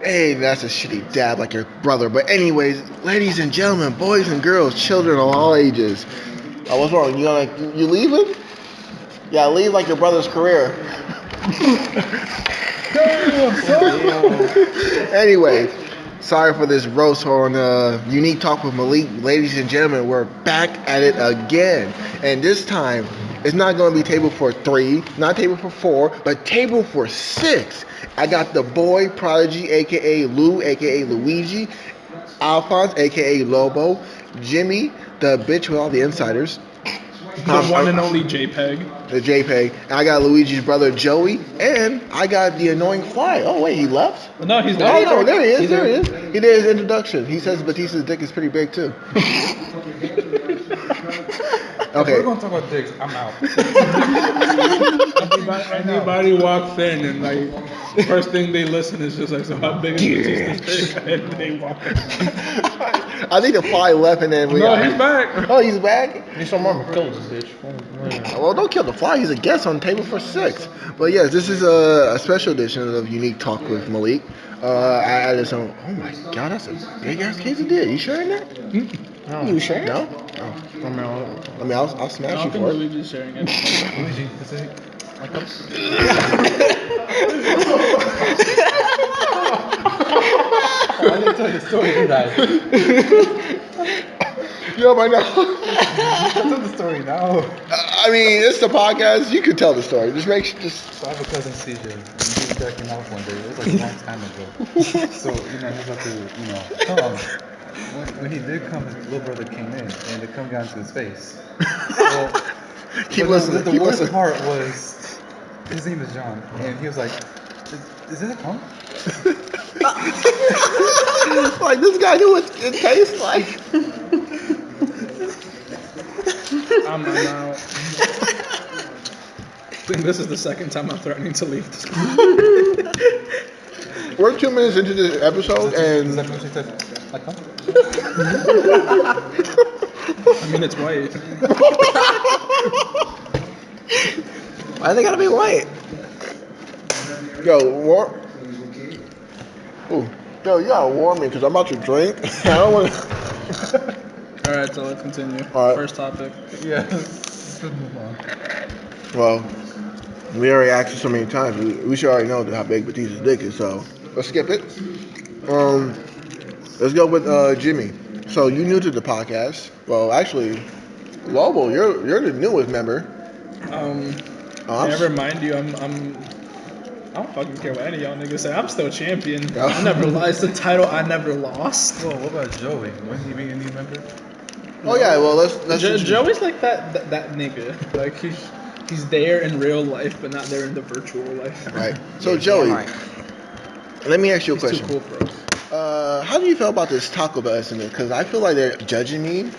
Hey, that's a shitty dab like your brother. But anyways, ladies and gentlemen, boys and girls, children of all ages. What's wrong? You leaving? Yeah, leave like your brother's career. Anyway, sorry for this roast on Unique Talk with Malique. Ladies and gentlemen, we're back at it again. And this time, it's not going to be table for 3, not table for 4, but table for 6. I got the boy Prodigy, a.k.a. Lou, a.k.a. Luigi, Alphonse, a.k.a. Lobo, Jimmy, the bitch with all the insiders. The one and only JPEG. The JPEG. And I got Luigi's brother Joey, and I got the annoying Fly. Oh wait, he left? No, he's there. No, there he is. There he is. He did his introduction. He says Batista's dick is pretty big too. Okay. If we're gonna talk about dicks, I'm out. Anybody walks in and like first thing they listen is just like, so how big is Batista's dick? And they walk in. I think the Fly left, and then he's back. Oh, he's back. Need some more kill this bitch. Well, don't kill the Fly. He's a guest on Table for 6. But yes, this is a special edition of Unique Talk with Malique. I added some. Oh my god, that's a big ass quesadilla. You sharing that? No. You sharing? No. Oh. I mean, I'll smash you for it. Luigi's sharing it. Luigi, this is I didn't tell you the story, did I? Yo, by now. Tell the story now. I mean, it's the podcast. You can tell the story. So I have a cousin CJ, and he was jacking off one day. It was like a long time ago. So, he was about to, come. When he did come, his little brother came in, and it come down to his face. Well, keep listening. The worst part was, his name is John, and he was like, is it a cum? Like, this guy knew what it tastes like. I'm out. I think this is the second time I'm threatening to leave this. We're 2 minutes into this episode, and Does that music taste like cum? I mean, it's white. why they gotta be white? Yo, Ooh, yo, you gotta warn me because I'm about to drink. I don't want to. Alright, so let's continue. All right. First topic. Yeah. Let's move on. Well, we already asked you so many times. We should already know how big Batista's dick is, so let's skip it. Let's go with Jimmy. So you new to the podcast? Well, actually, Lobo, you're the newest member. Can I remind you, I don't fucking care what any of y'all niggas say. I'm still champion. I never lost the title. I never lost. Well, what about Joey? When he be a new member? Oh yeah, well let's Joey's like that nigga. Like he's there in real life, but not there in the virtual life. Right. So Joey, let me ask you a He's question. too cool for us. How do you feel about this Taco Bell estimate? Because I feel like they're judging me, and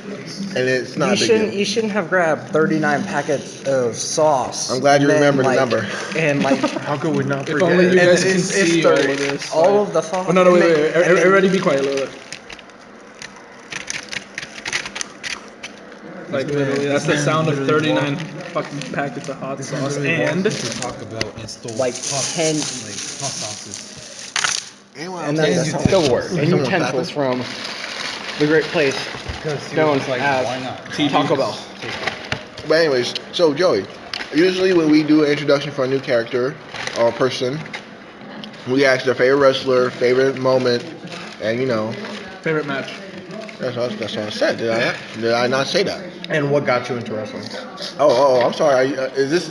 it's not a big deal. You shouldn't have grabbed 39 packets of sauce. I'm glad you remember the number. And like, How could we not If forget? only you and guys can it's see all of this. all of the sauce. Oh, no, wait. and then- Everybody be quiet a little bit. Like literally, that's the sound of 39 fucking packets of hot sauce and Taco Bell and stole Like hot, 10 like hot sauces. And that's silverware and utensils from the great place Because he known was like, as why not? Taco Bell. But anyways, so Joey, usually when we do an introduction for a new character or person, we ask their favorite wrestler, favorite moment, and favorite match. that's what I said. Did I not say that? And what got you into wrestling? Oh, I'm sorry. Is this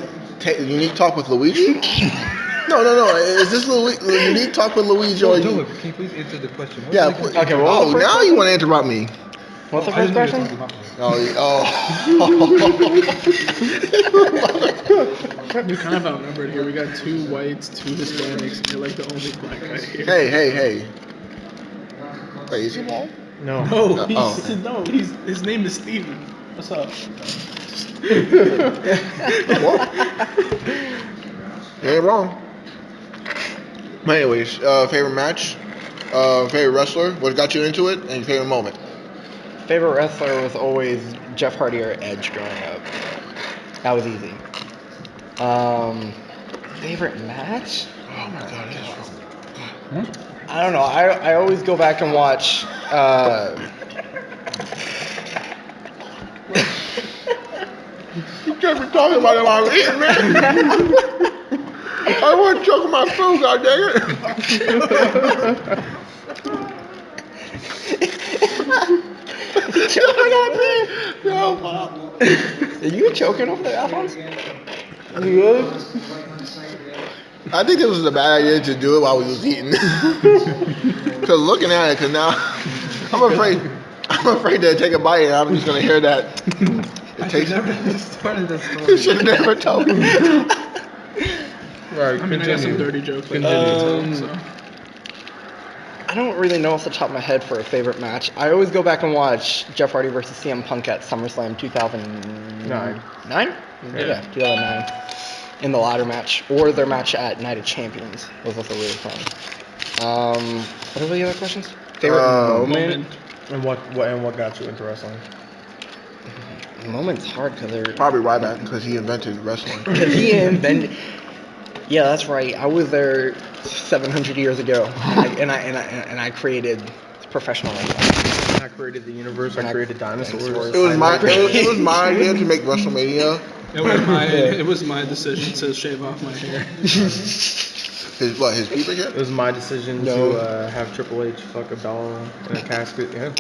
Unique Talk with Luigi? No. Is this Unique Talk with Luigi? Or Joey, can you please answer the question? What's yeah. the question? Okay, well, Oh, now you want to interrupt me? What's the I first didn't know you question? were talking about me. We're kind of outnumbered here. We got 2 whites, 2 Hispanics, and you're like the only black guy here. Hey. Wait, is he wrong? No. No, his name is Steven. What's up? What? You ain't wrong. But anyways, favorite match, favorite wrestler, what got you into it, and your favorite moment? Favorite wrestler was always Jeff Hardy or Edge growing up. That was easy. Favorite match? Oh my god, that's wrong. I don't know. I always go back and watch. You can't be talking about it while I'm eating, man. I want to choke my food, god dang it. Choking on me? No, Pop. Are you choking over there, Alphonse? You good? I think this was a bad idea to do it while we was eating. Cause looking at it, cause now I'm afraid to take a bite and I'm just gonna hear that. It tastes. Never started the story. You should have never told me. Right, I mean, I got some dirty jokes like so. I don't really know off the top of my head for a favorite match. I always go back and watch Jeff Hardy versus CM Punk at SummerSlam 2009. 9? Yeah, 2009. In the ladder match, or their match at Night of Champions was also really fun. What are the other questions? Favorite moment? And what got you into wrestling? Moment's hard because they're Probably Ryback because he invented wrestling. because he invented. Yeah, that's right. I was there 700 years ago, and I created professional wrestling. I created the universe. I created dinosaurs. It was my idea to make WrestleMania. It was my decision to shave off my hair. His pubic hair? It was my decision to have Triple H fuck a doll in a casket. Yeah.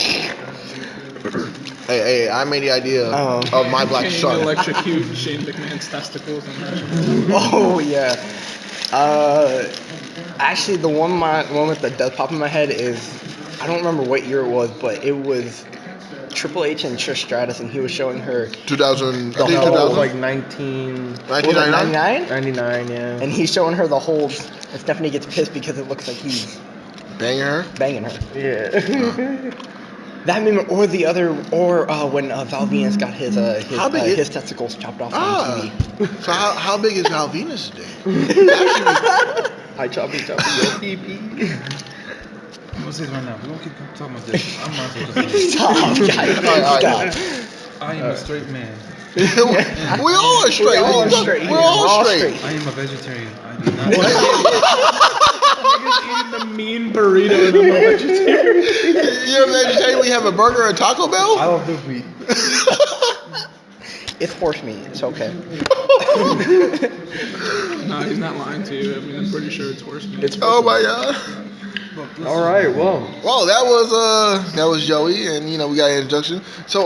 Hey, I made the idea of my black Can you son. electrocute Shane McMahon's testicles? Oh yeah. Actually, the one moment that does pop in my head is I don't remember what year it was, but it was Triple H and Trish Stratus, and he was showing her 2000, I think It 2000. was like 1999. 1999? 99, yeah. and he's showing her the holds, and Stephanie gets pissed because it looks like he's Banging her? banging her. Yeah. That moment, or the other, or when Val Venus got his How big is- his testicles chopped off on TV. So how big is Val Venus today? I choppy yo pee pee. I'm gonna say this right now. We don't keep talking about this. I'm not supposed to say this. Stop, guys, Alright. stop. I am a straight man. we all are straight. We're all straight. We're all straight. I am a vegetarian. I do not. Niggas eating the mean burrito and I'm a vegetarian. You're a vegetarian when you have a burger at Taco Bell? I don't do meat. It's horse meat. It's okay. No, he's not lying to you. I mean, I'm pretty sure it's horse meat. Oh my god. All right, well. Well, that was Joey, and we got an introduction. So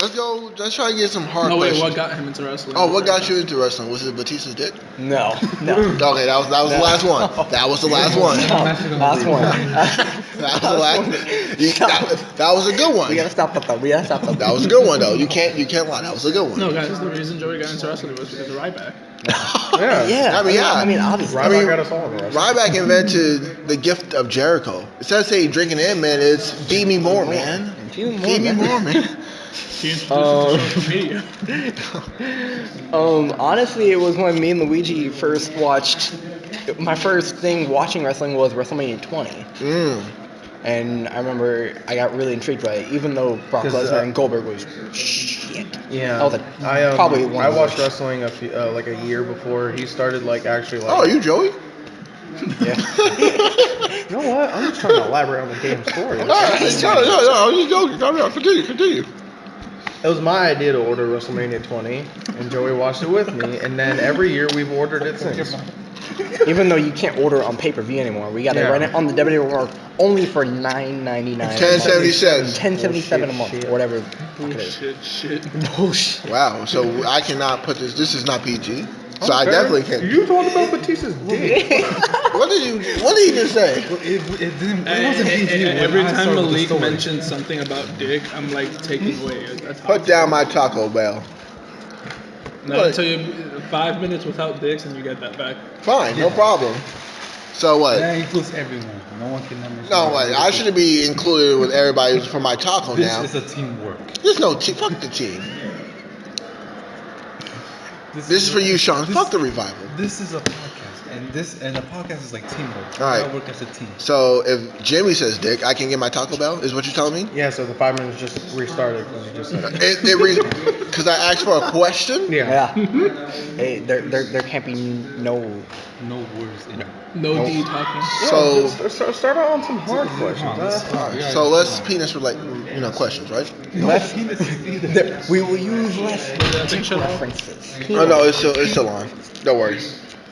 let's go. Let's try to get some hard No, wait, questions. what got him into wrestling? Oh, what got you into wrestling? Was it Batista's dick? No. Okay, that was the last one. That was the last one. Last one. That was the last. That was a good one. We gotta stop that though. We gotta stop that. That was a good one though. You can't lie. That was a good one. No, guys, the reason Joey got into wrestling was because of Ryback. Yeah. I mean, obviously. Ryback got us all in the wrestling. Ryback invented the gift of Jericho. Instead of saying drinking in, man, it's feed me more, man. Feed me more, man. He introduced social media. Honestly, it was when me and Luigi first watched. My first thing watching wrestling was WrestleMania 20. And I remember I got really intrigued by it, even though Brock Lesnar and Goldberg was shit. Yeah. That was probably one I of the watched worst. wrestling like a year before he started actually. Oh, you Joey? Yeah. You know what? I'm just trying to elaborate on the damn story. No, I'm just joking. Continue. It was my idea to order WrestleMania 20, and Joey watched it with me, and then every year we've ordered it since. Even though you can't order it on pay-per-view anymore, we gotta rent it on the WWE Network only for $9.99. $10.77. $10.77 a month, or whatever. the fuck it is. Shit. Bullshit. Wow. So I cannot put this. This is not PG. So I definitely can't. You talking about Batista's dick? What did he just say? It wasn't PG. Every when I time started the Malique story. mentions something about dick, I'm like taking away. Put down my Taco Bell. Not until you 5 minutes without dicks and you get that back. Fine, no problem. So what? That includes everyone. No one can mention. No, what? I shouldn't be included with everybody for my taco now. This is a teamwork. There's no team. Fuck the team. This is for you, Sean. Fuck the revival. This is a podcast. and the podcast is like teamwork. All right. We all work as a team. So if Jimmy says dick, I can get my Taco Bell. Is what you're telling me? Yeah, so the 5 minutes just restarted because you just said Because I asked for a question. Yeah. Yeah. Hey, there can't be no. No words in it. No D talking. So, Start out on some hard questions. so let's penis relate, questions, right? We will use less Think shut up. references. Oh no, it's still on. Don't worry.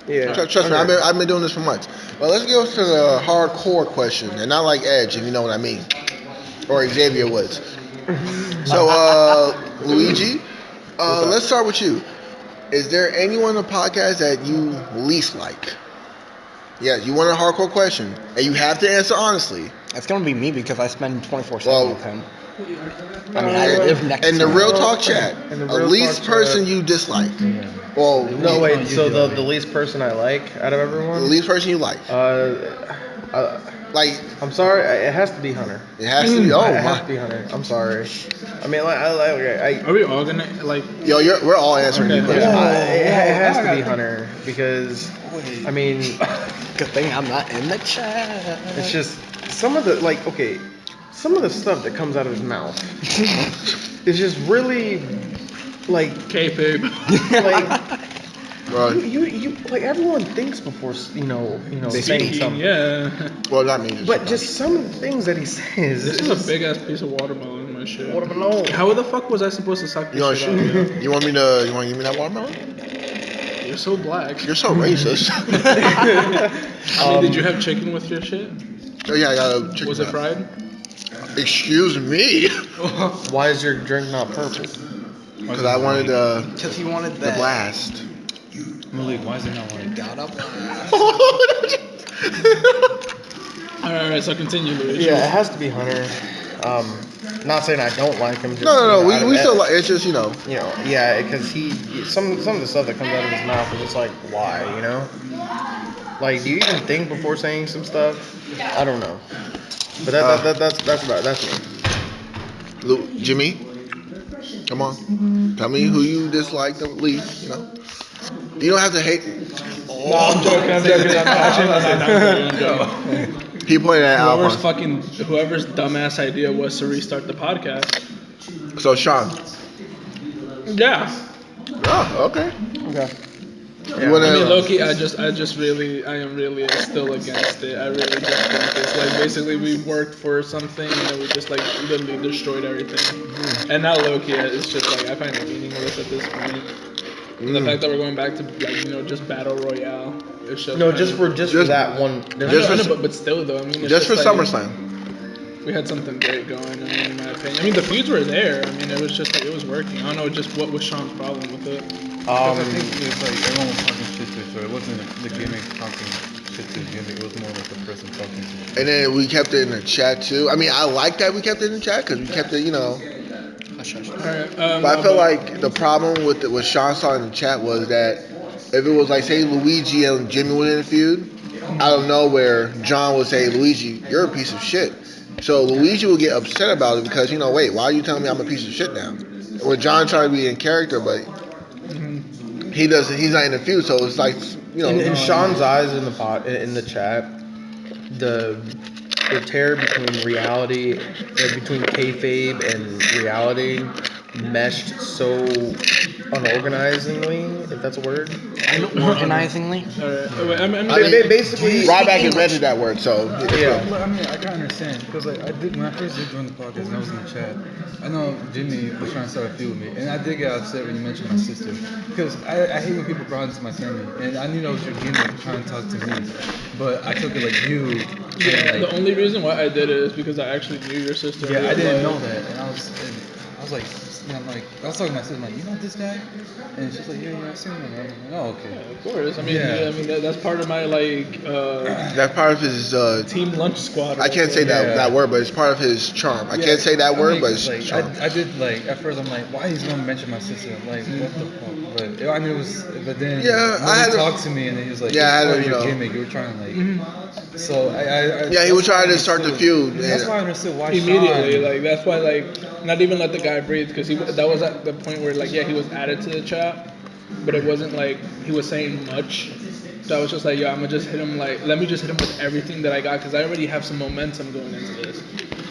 Yeah. Trust me, I've been doing this for months. But let's go to the hardcore question, and not like Edge, if you know what I mean, or Xavier Woods. So, Luigi, let's start with you. Is there anyone on the podcast that you least like? Yeah, you want a hardcore question, and you have to answer honestly. It's gonna be me because I spend 24/7 Well, with him. I mean, I live next In to the him. real talk chat, In the a real least talk person chat. you dislike. Well, No, wait. So the least person I like out of the everyone? least person you like. Like, I'm sorry. It has to be Hunter. it has to be. Oh It has to my. be Hunter. I'm sorry. I mean, I Are we all gonna like? Yo, we're all answering Okay. your question. it has to be Hunter because I mean, Good thing I'm not in the chat. it's just some of the some of the stuff that comes out of his mouth is just really like Kayfabe. Bro, you like everyone thinks before saying Speaking, something. yeah. well, not me. But just some of the things that he says. This is a big ass piece of watermelon in my shit. Watermelon. How the fuck was I supposed to suck You want this shit out? Yo? you want me to? You want to give me that watermelon? You're so black. You're so racist. I mean, did you have chicken with your shit? Oh yeah, I got a chicken. Was it fried? Excuse me, Why is your drink not purple? because I wanted the Because he wanted blast. Malique, why is it not white? Got up. Alright, so continue, Luigi. Yeah, it has to be Hunter. Not saying I don't like him. Just, No. out of We that- still like. It's just yeah, because some of the stuff that comes out of his mouth is just like, why, Like, do you even think before saying some stuff? I don't know. But that's me. Jimmy, come on, tell me who you dislike the least. You don't have to hate. No, I'm joking. I'm joking. He pointed at Whoever's Alphonse. whoever's dumbass idea was to restart the podcast. So Sean. Yeah. Oh, okay. Okay. You wanna? I mean, Loki, I am really still against it. I really just think it's like basically we worked for something and we just like literally destroyed everything. And now Loki, it's just like I find it meaningless at this point. And the fact that we're going back to like just battle royale, it's just No, kind just of- for that one. but still though, I mean, it's Just for like, SummerSlam. we had something great going. I mean, in my opinion, I mean the feuds were there. I mean, it was just like it was working. I don't know, just what was Sean's problem with it? Because I think it was like everyone was talking shit to it, so it wasn't the gimmick talking shit to the gimmick. It was more like the person talking to it. And then we kept it in the chat too. I mean, I like that we kept it in the chat because we kept it, Alright, But I feel like the problem with what Sean saw in the chat was that if it was like say Luigi and Jimmy were in a feud, out of nowhere John would say, Luigi, you're a piece of shit. So Luigi would get upset about it because wait, why are you telling me I'm a piece of shit now? When John trying to be in character, but he doesn't. He's not in the feud, so it's like In Sean's eyes in the chat, the tear between reality, between kayfabe and reality, meshed so unorganizingly, if that's a word. Unorganizingly? Basically, Ryback invented that word, so yeah. But I mean, I can understand because like when I first did join the podcast and I was in the chat, I know Jimmy was trying to start a feud with me, and I did get upset when you mentioned my sister because I hate when people brought into my family, and I knew that was your gimmick trying to talk to me, but I took it like you. Yeah, like, the only reason why I did it is because I actually knew your sister. yeah, I really didn't well. know that, and I was like, I was talking to my sister, like, you know this guy, and she's like, yeah, I've seen him. I was like, oh, okay. Yeah, of course. I mean, Yeah. that's part of my that's part of his. team lunch squad. I can't say Yeah. that word, but it's part of his charm. I can't say that word, but it's like, charm. I did like at first I'm like, why he's gonna mention my sister? I'm like, what the fuck? But I mean, but then Yeah, when I had he to- talked to me and he was like, Yeah, I had it's to, part of you your know. gimmick. You were trying to like, so I Yeah, he was trying to start the feud. That's and- why I understood why Immediately, Sean, like that's why, like, not even let the guy breathe because that was at the point where like he was added to the chat, but it wasn't like he was saying much. So I was just like, yo, I'm gonna just hit him let me just hit him with everything that I got because I already have some momentum going into this.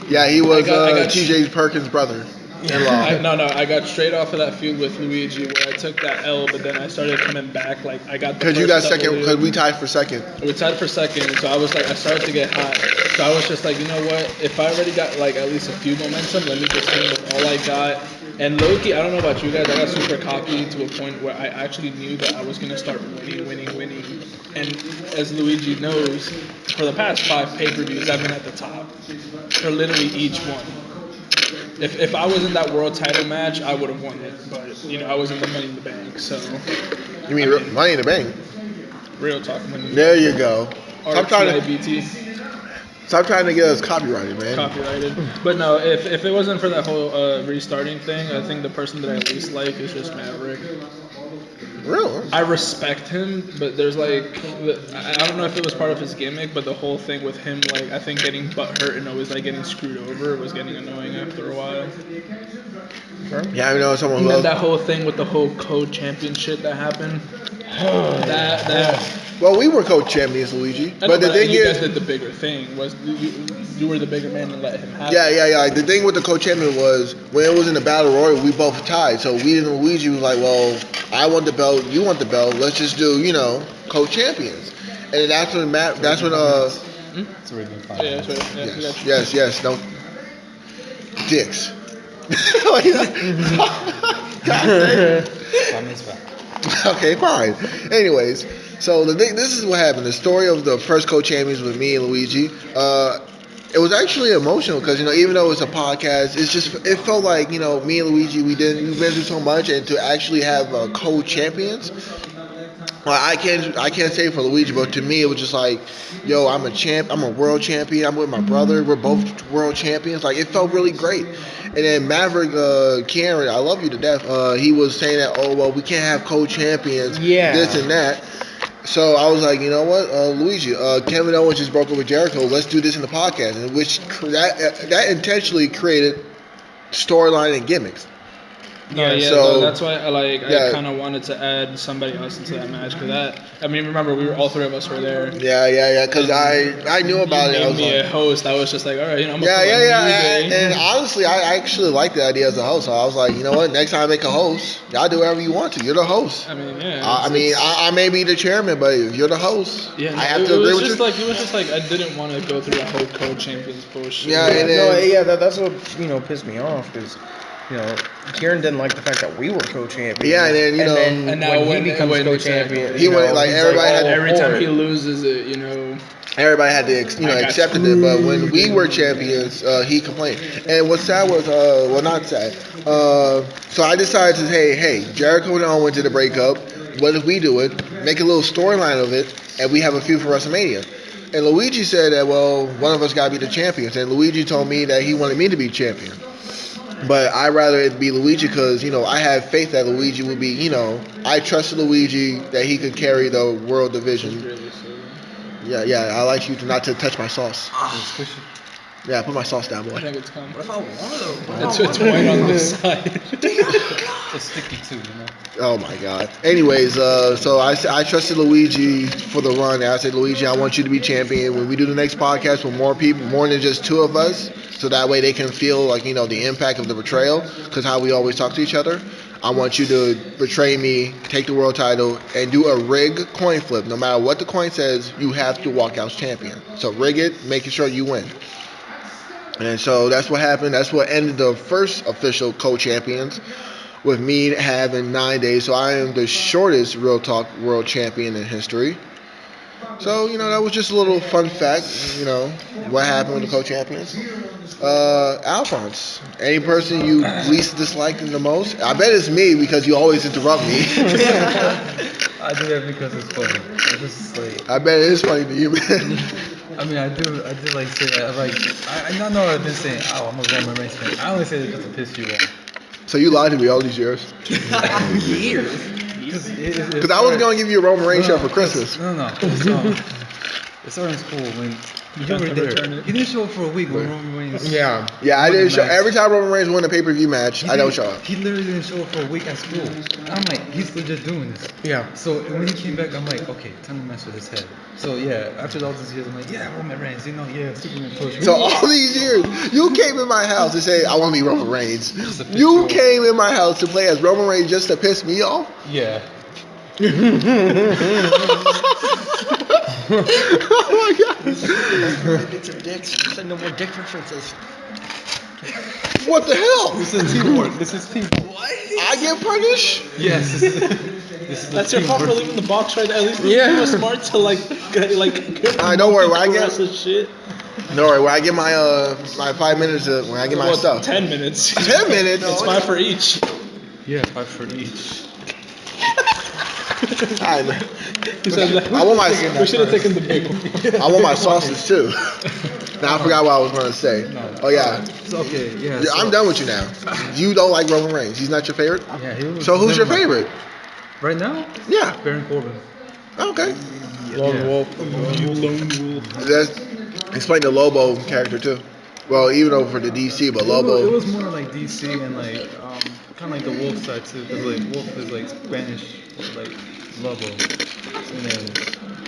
Yeah, he was I got T.J. Perkins' brother. I got straight off of that feud with Luigi where I took that L, but then I started coming back. Like I got the Because you got second. W. Because we tied for second. We tied for second, so I was like, I started to get hot. So I was just like, you know what? If I already got like at least a few momentum, let me just hit him with all I got. And low-key, I don't know about you guys, I got super cocky to a point where I actually knew that I was gonna start winning. And as Luigi knows, for the past 5 pay-per-views, I've been at the top for literally each one. If I was in that world title match, I would have won it. But I was in the Money in the Bank, so. You mean Money in the Bank? Real talk, Money in the There Bank. you go. Stop trying to get us copyrighted, man. Copyrighted. But no, if it wasn't for that whole restarting thing, I think the person that I least like is just Maverick. Really? I respect him, but there's like, I don't know if it was part of his gimmick, but the whole thing with him, like, I think getting butthurt and always like getting screwed over was getting annoying after a while. Yeah, I know someone. And then that whole thing with the whole co-championship that happened. Well, we were co-champions, Luigi. But the thing you is, guys did the bigger thing. Was you were the bigger man and let him have it. Yeah. The thing with the co-champion was when it was in the battle royal, we both tied. So we and Luigi was like, well, I want the belt, you want the belt. Let's just do, co-champions. And that's when It's already been fine. Yeah, that's right. Yes. No, dicks. Okay, fine. Anyways, so this is what happened. The story of the first co-champions with me and Luigi. It was actually emotional because even though it's a podcast, it felt like me and Luigi we've been through so much, and to actually have co-champions. Well, I can't say for Luigi, but to me it was just like, yo, I'm a champ. I'm a world champion. I'm with my brother. We're both world champions. Like it felt really great. And then Maverick, Karen, I love you to death. He was saying that, oh well, we can't have co-champions. Yeah. This and that. So I was like, you know what, Luigi, Kevin Owens just broke up with Jericho. Let's do this in the podcast, and which that intentionally created storyline and gimmicks. Yeah. So that's why I kind of wanted to add somebody else into that match because remember all 3 of us were there. Yeah. Because I knew about it. I was me like, a host. I was just like, all right, I'm yeah. And honestly, I actually like the idea as a host. So I was like, you know what? Next time I make a host, y'all do whatever you want to. You're the host. I mean, yeah. I may be the chairman, but if you're the host, yeah, I have to agree with you. It was just like I didn't want to go through that whole co-champions bullshit. Yeah, and then, that's what pissed me off because. Kieran didn't like the fact that we were co-champions. Yeah, and then and now when he becomes co-champion, he went like everybody every time he loses it, everybody had to accepted it. But when we were champions, he complained. And what's sad was not sad. So I decided to say, hey, Jericho and Owens did a breakup. What if we do it? Make a little storyline of it, and we have a feud for WrestleMania. And Luigi said that one of us got to be the champions. And Luigi told me that he wanted me to be champion. But I'd rather it be Luigi because, I have faith that Luigi would be, I trusted Luigi that he could carry the world division. Yeah, I like you not to touch my sauce. Yeah, put my sauce down, boy. I think it's coming. What if I want to? It's white on this side. It's sticky too, Oh my God. Anyways, so I trusted Luigi for the run. I said, Luigi, I want you to be champion. When we do the next podcast with more people, more than just 2 of us, so that way they can feel like, the impact of the betrayal, because how we always talk to each other. I want you to betray me, take the world title, and do a rig coin flip. No matter what the coin says, you have to walk out as champion. So rig it, making sure you win. And so that's what happened. That's what ended the first official co-champions, with me having 9 days. So I am the shortest Real Talk world champion in history. So, that was just a little fun fact, what happened with the co-champions. Alphonse, any person you least dislike the most? I bet it's me because you always interrupt me. I do that because it's funny. It's just like, I bet it is funny to you, man. I mean, I do like say that. I've been saying, I'm a Roman Reigns fan. I only say that just to piss you off. So you lied to me all these years? Years? Because I was going to give you a Roman Reigns show for Christmas. No. It started in school when You were Return there. it. He didn't show up for a week when Roman Reigns. Yeah. Yeah, I won didn't the show. match. Every time Roman Reigns won a pay-per-view match, I don't show up. He literally didn't show up for a week at school. I'm like, he's legit doing this. Yeah. So when he came back, I'm like, okay, time to mess with his head. So yeah, after all these years, I'm like, yeah, Roman Reigns, yeah, Superman push. So all these years, you came in my house to say I want to be Roman Reigns. Just to piss You you came in my house to play as Roman Reigns just to piss me off. Yeah. Oh my god! Get some dicks. You said no more dick references. What the hell? This is teamwork. This is teamwork. I get punished? Yes. This is That's your fault for leaving the box right there. At least you were smart to like Alright, don't worry. When I rest get, of shit. don't worry. When I get my 5 minutes, when I get my Well, stuff. 10 minutes. 10 minutes. It's 5 for each. Yeah, 5 for each. Alright, He said that. I want my. We should have taken the big one. I want my sausage too. Now I forgot what I was gonna say. Oh yeah. So, okay, yeah. Yeah, I'm done with you now. You don't like Roman Reigns. He's not your favorite. Yeah, he was. So who's your never my- favorite? Right now? Yeah. Baron Corbin. Okay. Lone Yeah. Wolf. That's explain the Lobo character too. Well, even though for the DC, but It Lobo. was more like DC and like kind of like the Wolf side too, because like Wolf is like Spanish, like Lobo. And then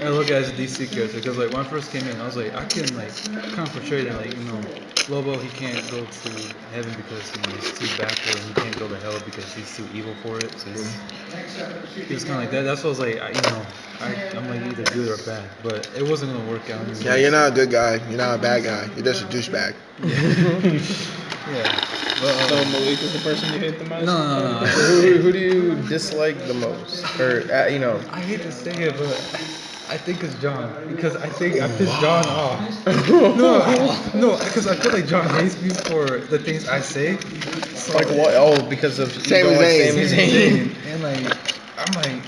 I look at it as a DC character because like when I first came in, I was like I can like kind of portray that like Lobo he can't go to heaven because he's too backward, and he can't go to hell because he's too evil for it. So he was kind of like that. That's what I was like, I'm like either good or bad, but it wasn't gonna work out. Anyway. Yeah, you're not a good guy. You're not a bad guy. You're just a douchebag. Yeah. But, So Malique is the person you hate the most? no. Who do you dislike the most? Or I hate to say it, but I think it's John because I think I pissed John off. No, because I feel like John hates me for the things I say. So, like what? Oh, because of Sami Zayn. Sami Zayn. And like, I'm like,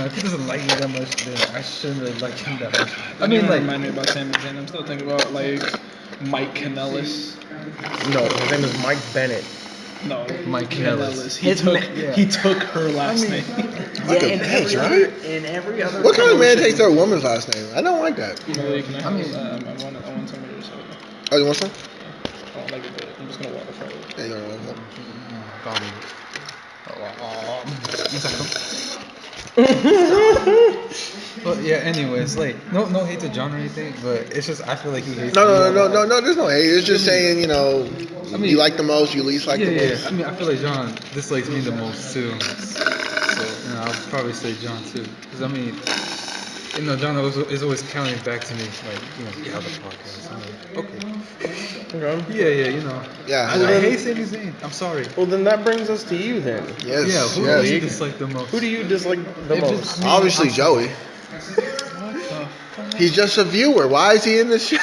if he doesn't like me that much, then I shouldn't have liked him that much. I mean, remind me about Sami Zayn. I'm still thinking about like Mike Kanellis. No, his name is Mike Bennett. No, Mike Kanellis. He took her last name. Like a bitch, right? In every other. What kind of man takes their woman's last name? I don't like that. Malique, can I I mean- have, I want somebody to say it. Oh, you want some? I don't like it, but I'm just gonna water for it. Yeah, you don't want some. But yeah, anyways, like no hate to John or anything, but it's just I feel like he hates No, me. there's no hate. It's just saying, mean- you like the most, you least like Yeah, the yeah. most. I mean, I feel like John dislikes me the most too. So I'll probably say John too, because I mean, John is always counting back to me, like get out of the podcast. I'm like, okay. Okay. Yeah, Yeah, I hate Sami Zayn. I'm sorry. Well, then that brings us to you then. Yes, Yeah, who yes. do you dislike the most? Who do you dislike the If most? it's me, Obviously, I'm- Joey. He's just a viewer. Why is he in this show?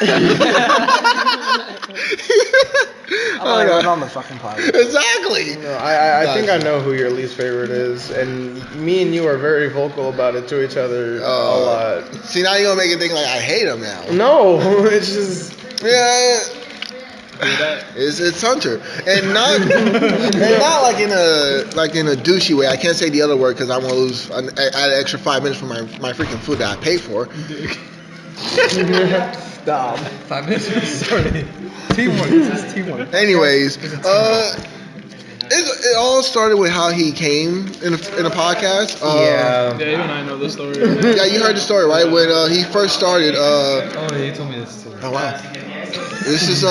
I'm not even on the fucking podcast. Exactly. No, I think I know who your least favorite is, and me and you are very vocal about it to each other a lot. See, now you're gonna make it think like I hate him now. No, it's just Yeah. It's Hunter, and not like in a douchey way. I can't say the other word because I'm gonna lose an extra 5 minutes for my freaking food that I paid for. Stop. 5 minutes started. Teamwork. This is teamwork. Anyways, it all started with how he came in a podcast. yeah. Yeah, even I know the story. Yeah, you heard the story, right? When he first started. Oh, yeah, you told me this too. Oh wow. This is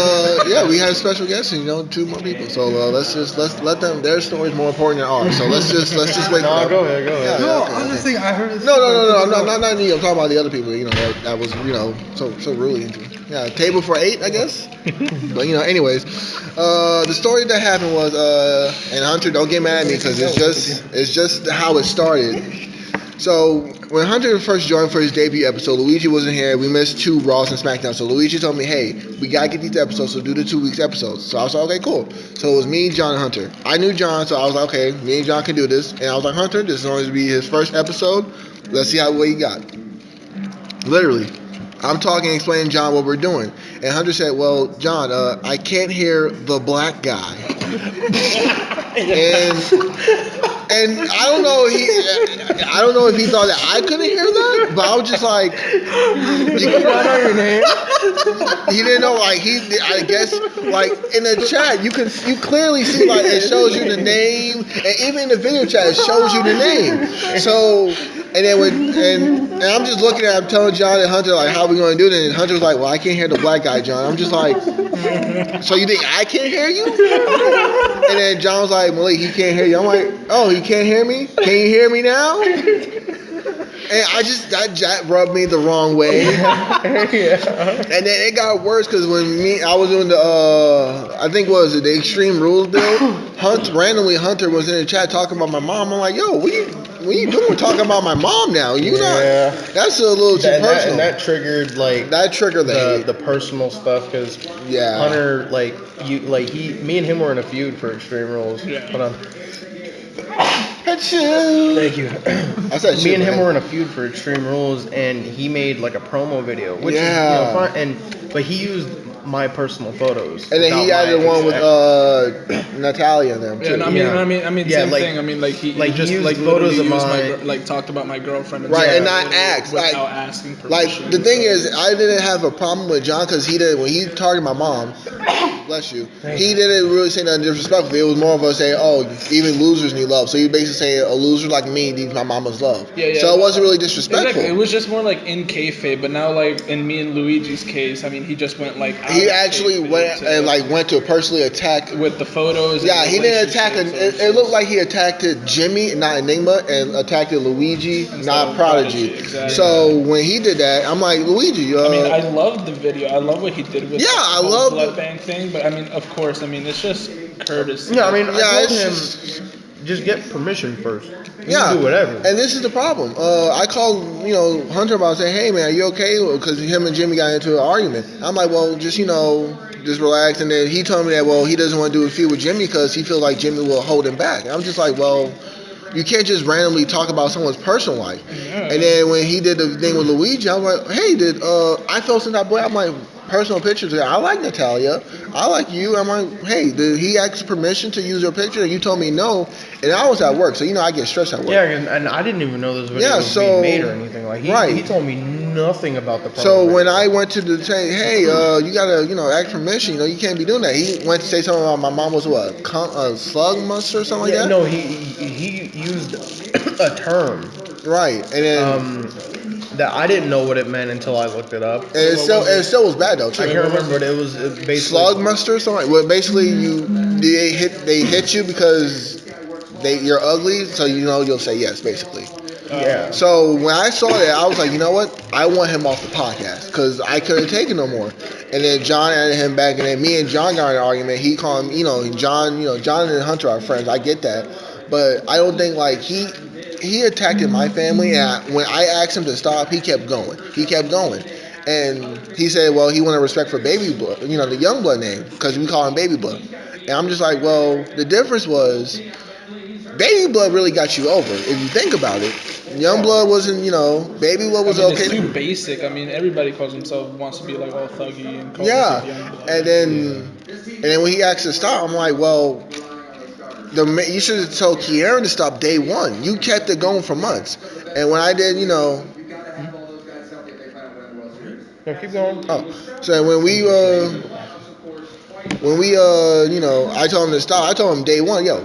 we had a special guest and 2 more people. So let's let them, their story is more important than ours. So let's just wait No, for them. go ahead. Yeah, No, okay, I'm just saying I heard this. No, I'm not you. I'm talking about the other people, that was, so rudely into it. Yeah, table for 8, I guess. But anyways, the story that happened was and Hunter, don't get mad at me because it's just how it started. So when Hunter first joined for his debut episode, Luigi wasn't here. We missed 2 Raws and SmackDowns. So Luigi told me, hey, we gotta get these episodes, so do the 2 weeks episodes. So I was like, okay, cool. So it was me, John, and Hunter. I knew John, so I was like, okay, me and John can do this. And I was like, Hunter, this is going to be his first episode. Let's see what he got. Literally. I'm talking, explaining to John what we're doing. And Hunter said, well, John, I can't hear the black guy. And I don't know if he thought that I couldn't hear that, But I was just like, You don't know your name? he didn't know. Like I guess, like in the chat, you clearly see like it shows you the name, and even in the video chat, it shows you the name. So, and then and I'm just looking at, I'm telling John and Hunter like, how we gonna do this? And Hunter was like, well, I can't hear the black guy, John. I'm just like, so you think I can't hear you? And then John was like, Malik, he can't hear you. I'm like, oh, he can't hear me? Can you hear me now? And that rubbed me the wrong way. And then it got worse because when I was doing the, I think what was it, the Extreme Rules build, randomly Hunter was in the chat talking about my mom. I'm like, yo, what you doing talking about my mom now? That's a little too personal. And that triggered like the personal stuff because Hunter me and him were in a feud for Extreme Rules. Yeah. Hold on. Thank you. Me and him were in a feud for Extreme Rules, and he made like a promo video, which is fun. But he used my personal photos. And then he added one with Natalia and them too. Yeah, I mean, same thing. I mean, like he just used like photos of like talked about my girlfriend. And right, and not I asked without asking permission. Like the thing is, I didn't have a problem with John because he did when he targeted my mom. Bless you. He didn't really say nothing disrespectful. It was more of a say, oh, even losers need love. So he basically saying a loser like me needs my mama's love. Yeah. So it wasn't really disrespectful. Exactly. It was just more like in kayfabe, but now like in me and Luigi's case, I mean, he just went like. He actually went to personally attack with the photos. Yeah, he didn't attack. It looked like he attacked Jimmy, not Enigma, and attacked Luigi, not Prodigy. Exactly. So when he did that, I'm like, Luigi. I mean, I love the video. I love what he did with I the love blood bank thing. But I mean, of course, I mean, it's just courtesy. Yeah, I mean, I told him just get permission first. You can do whatever. And this is the problem. I called, Hunter about saying, hey man, are you okay? Because him and Jimmy got into an argument. I'm like, well, just relax. And then he told me that, well, he doesn't want to do a feud with Jimmy because he feels like Jimmy will hold him back. And I'm just like, well, you can't just randomly talk about someone's personal life. Yeah. And then when he did the thing with Luigi, I was like, hey, I felt some type of way. I'm like, personal pictures. I like Natalia. I like you. I'm like, hey, did he ask permission to use your picture? And you told me no. And I was at work, so I get stressed at work. Yeah, and I didn't even know this video was being made or anything. Like he told me nothing about the problem. So when I went to say, hey, you gotta, ask permission. You can't be doing that. He went to say something about my mom was what, a slug monster or something like that. No, he used a term. Right, and then that I didn't know what it meant until I looked it up. And it still was bad though. Too. I can't remember, but it was basically slug monster or something. Well, basically they hit you because you're ugly, so you'll say yes, basically. Yeah. So when I saw that, I was like, you know what? I want him off the podcast because I couldn't take it no more. And then John added him back, and then me and John got in an argument. He called him, John and Hunter are friends. I get that, but I don't think like he attacked my family, and when I asked him to stop, he kept going. And he said, well, he wanted respect for Baby Blood, the young blood name, because we call him Baby Blood. And I'm just like, well, the difference was Baby Blood really got you over. If you think about it, Young Blood wasn't, Baby Blood was okay. It's too basic. I mean, everybody calls himself, wants to be like all thuggy and calls himself Young Blood. And then when he asked to stop, I'm like, well, you should have told Kieran to stop day one. You kept it going for months. And when I did, Yeah, keep going. Oh, so when I told him to stop. I told him day one, yo,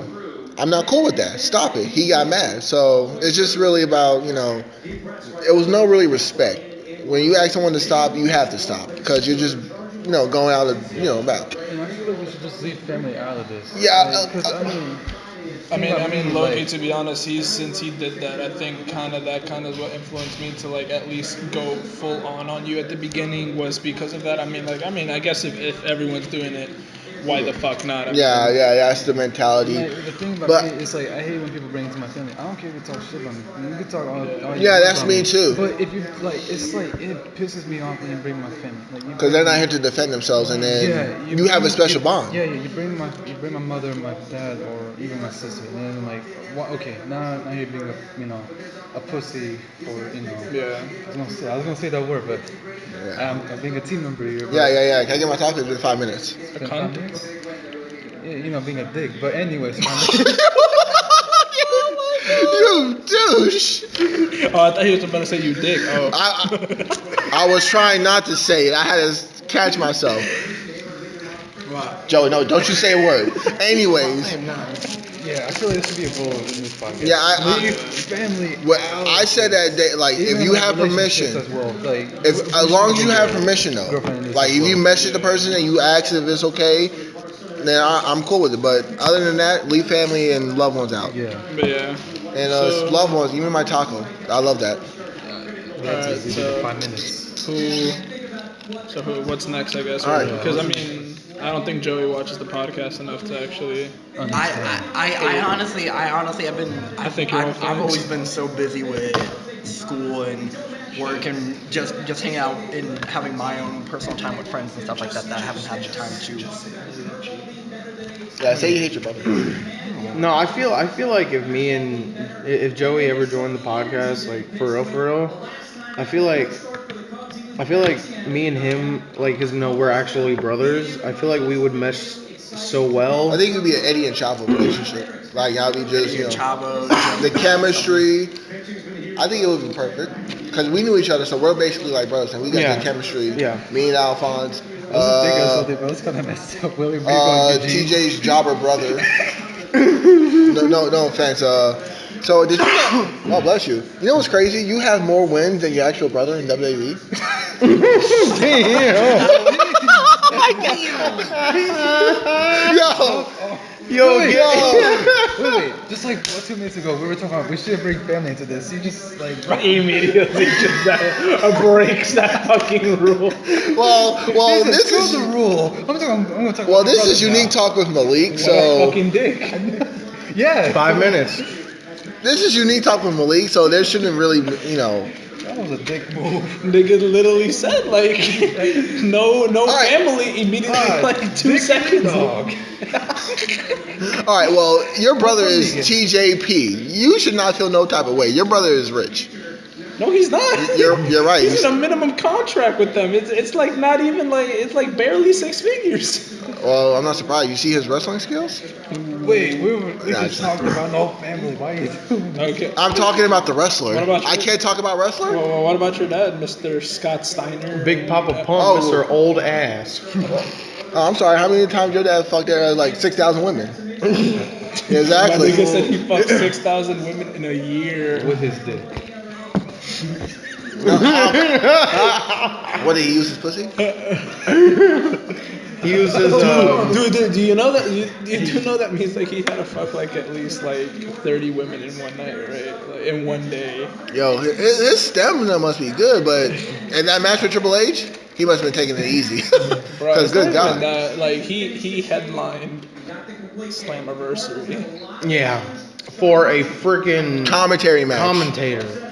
I'm not cool with that. Stop it. He got mad. So it's just really about, it was no really respect. When you ask someone to stop, you have to stop because you're just, going out of, about. I feel like we should just leave family out of this. Yeah. I mean, Loki, to be honest, since he did that, I think that is what influenced me to like at least go full on you at the beginning was because of that. I guess if everyone's doing it, why the fuck not? Yeah, that's the mentality. Like, the thing about me is like I hate when people bring it to my family. I don't care if you talk shit about me. You can talk all yeah, that's me too. But if you it's like it pisses me off when you bring my family. Because they're not here to defend themselves, and then you have a special bond. Yeah, you bring my mother, my dad, or even my sister, and then like, okay, now you're being a pussy or Yeah. I was gonna say that word, but I'm being a team member here. Yeah. Can I get my topic in 5 minutes? A cunt. Yeah, being a dick. But anyways, You douche. Oh, I thought he was about to say you dick. Oh. I was trying not to say it. I had to catch myself. Wow. Joey, no, don't you say a word. Anyways, Yeah, I feel like there should be a rule in this podcast. Yeah, I- Leave family. I said that day, like, Even if you like have relationships permission, as well. Like, if as long as you have permission though, girlfriend and like if you message the person and you ask if it's okay, then I'm cool with it. But other than that, leave family and loved ones out. Yeah. But yeah. And So- loved ones, give me my taco. I love that. That's Alright, it. You did so- it 5 minutes. What's next, I guess? All right. Because I mean, I don't think Joey watches the podcast enough to actually. I honestly have been. I think you're all I've friends. always been so busy with school and work and just hanging out and having my own personal time with friends and stuff like that I haven't had the time to. Yeah, say you hate your brother. No, I feel like if Joey ever joined the podcast, like for real, I feel like me and him, like, cause we're actually brothers. I feel like we would mesh so well. I think it would be an Eddie and Chavo relationship. Like, y'all be just, you know, Chavo, the chemistry. I think it would be perfect because we knew each other, so we're basically like brothers, and we got Yeah. the chemistry. Yeah. Me and Alphonse. I was thinking of something, but it's kind of messed up. Willie Reed on UG. TJ's jobber brother. No offense. So did you? Oh, bless you. You know what's crazy? You have more wins than your actual brother in WWE. Wait. Just like 2 minutes ago, we were talking about we shouldn't bring family into this. You just like Immediately just breaks that fucking rule. Well, this screw the is rule. I'm gonna talk. well, about this my is brother unique now. talk with Malik. What a So fucking dick. Yeah. 5 minutes. this is unique talk with Malik. So there shouldn't really, you know. That was a dick move. Nigga literally said like no right. family immediately like 2 seconds. Dog. All right. Well, your brother is Vegan. TJP. You should not feel no type of way. Your brother is rich. No, he's not. You're right. He's in a minimum contract with them. It's like not even like it's like barely 6 figures. Well, I'm not surprised. You see his wrestling skills? Wait, we Nah, just talked about no family. Why are you doing that? Okay. I'm talking about the wrestler. What about you? I can't talk about wrestler? Well, what about your dad, Mr. Scott Steiner? Big Papa Pump, Oh. Mr. Old Ass. Oh, I'm sorry. How many times your dad fucked there? Like 6,000 women. My Exactly. nigga said he fucked 6,000 women in a year. With his dick. What did he use his pussy? He uses Dude, do you know that? You do know that means like he had to fuck like at least like 30 women in one night, right? Like, in one day. Yo, his stamina must be good, but in that match with Triple H, he must have been taking it easy. Bro, Because it's good not even God. that. Like he headlined Slammiversary. yeah, for a freaking Commentary match. commentator.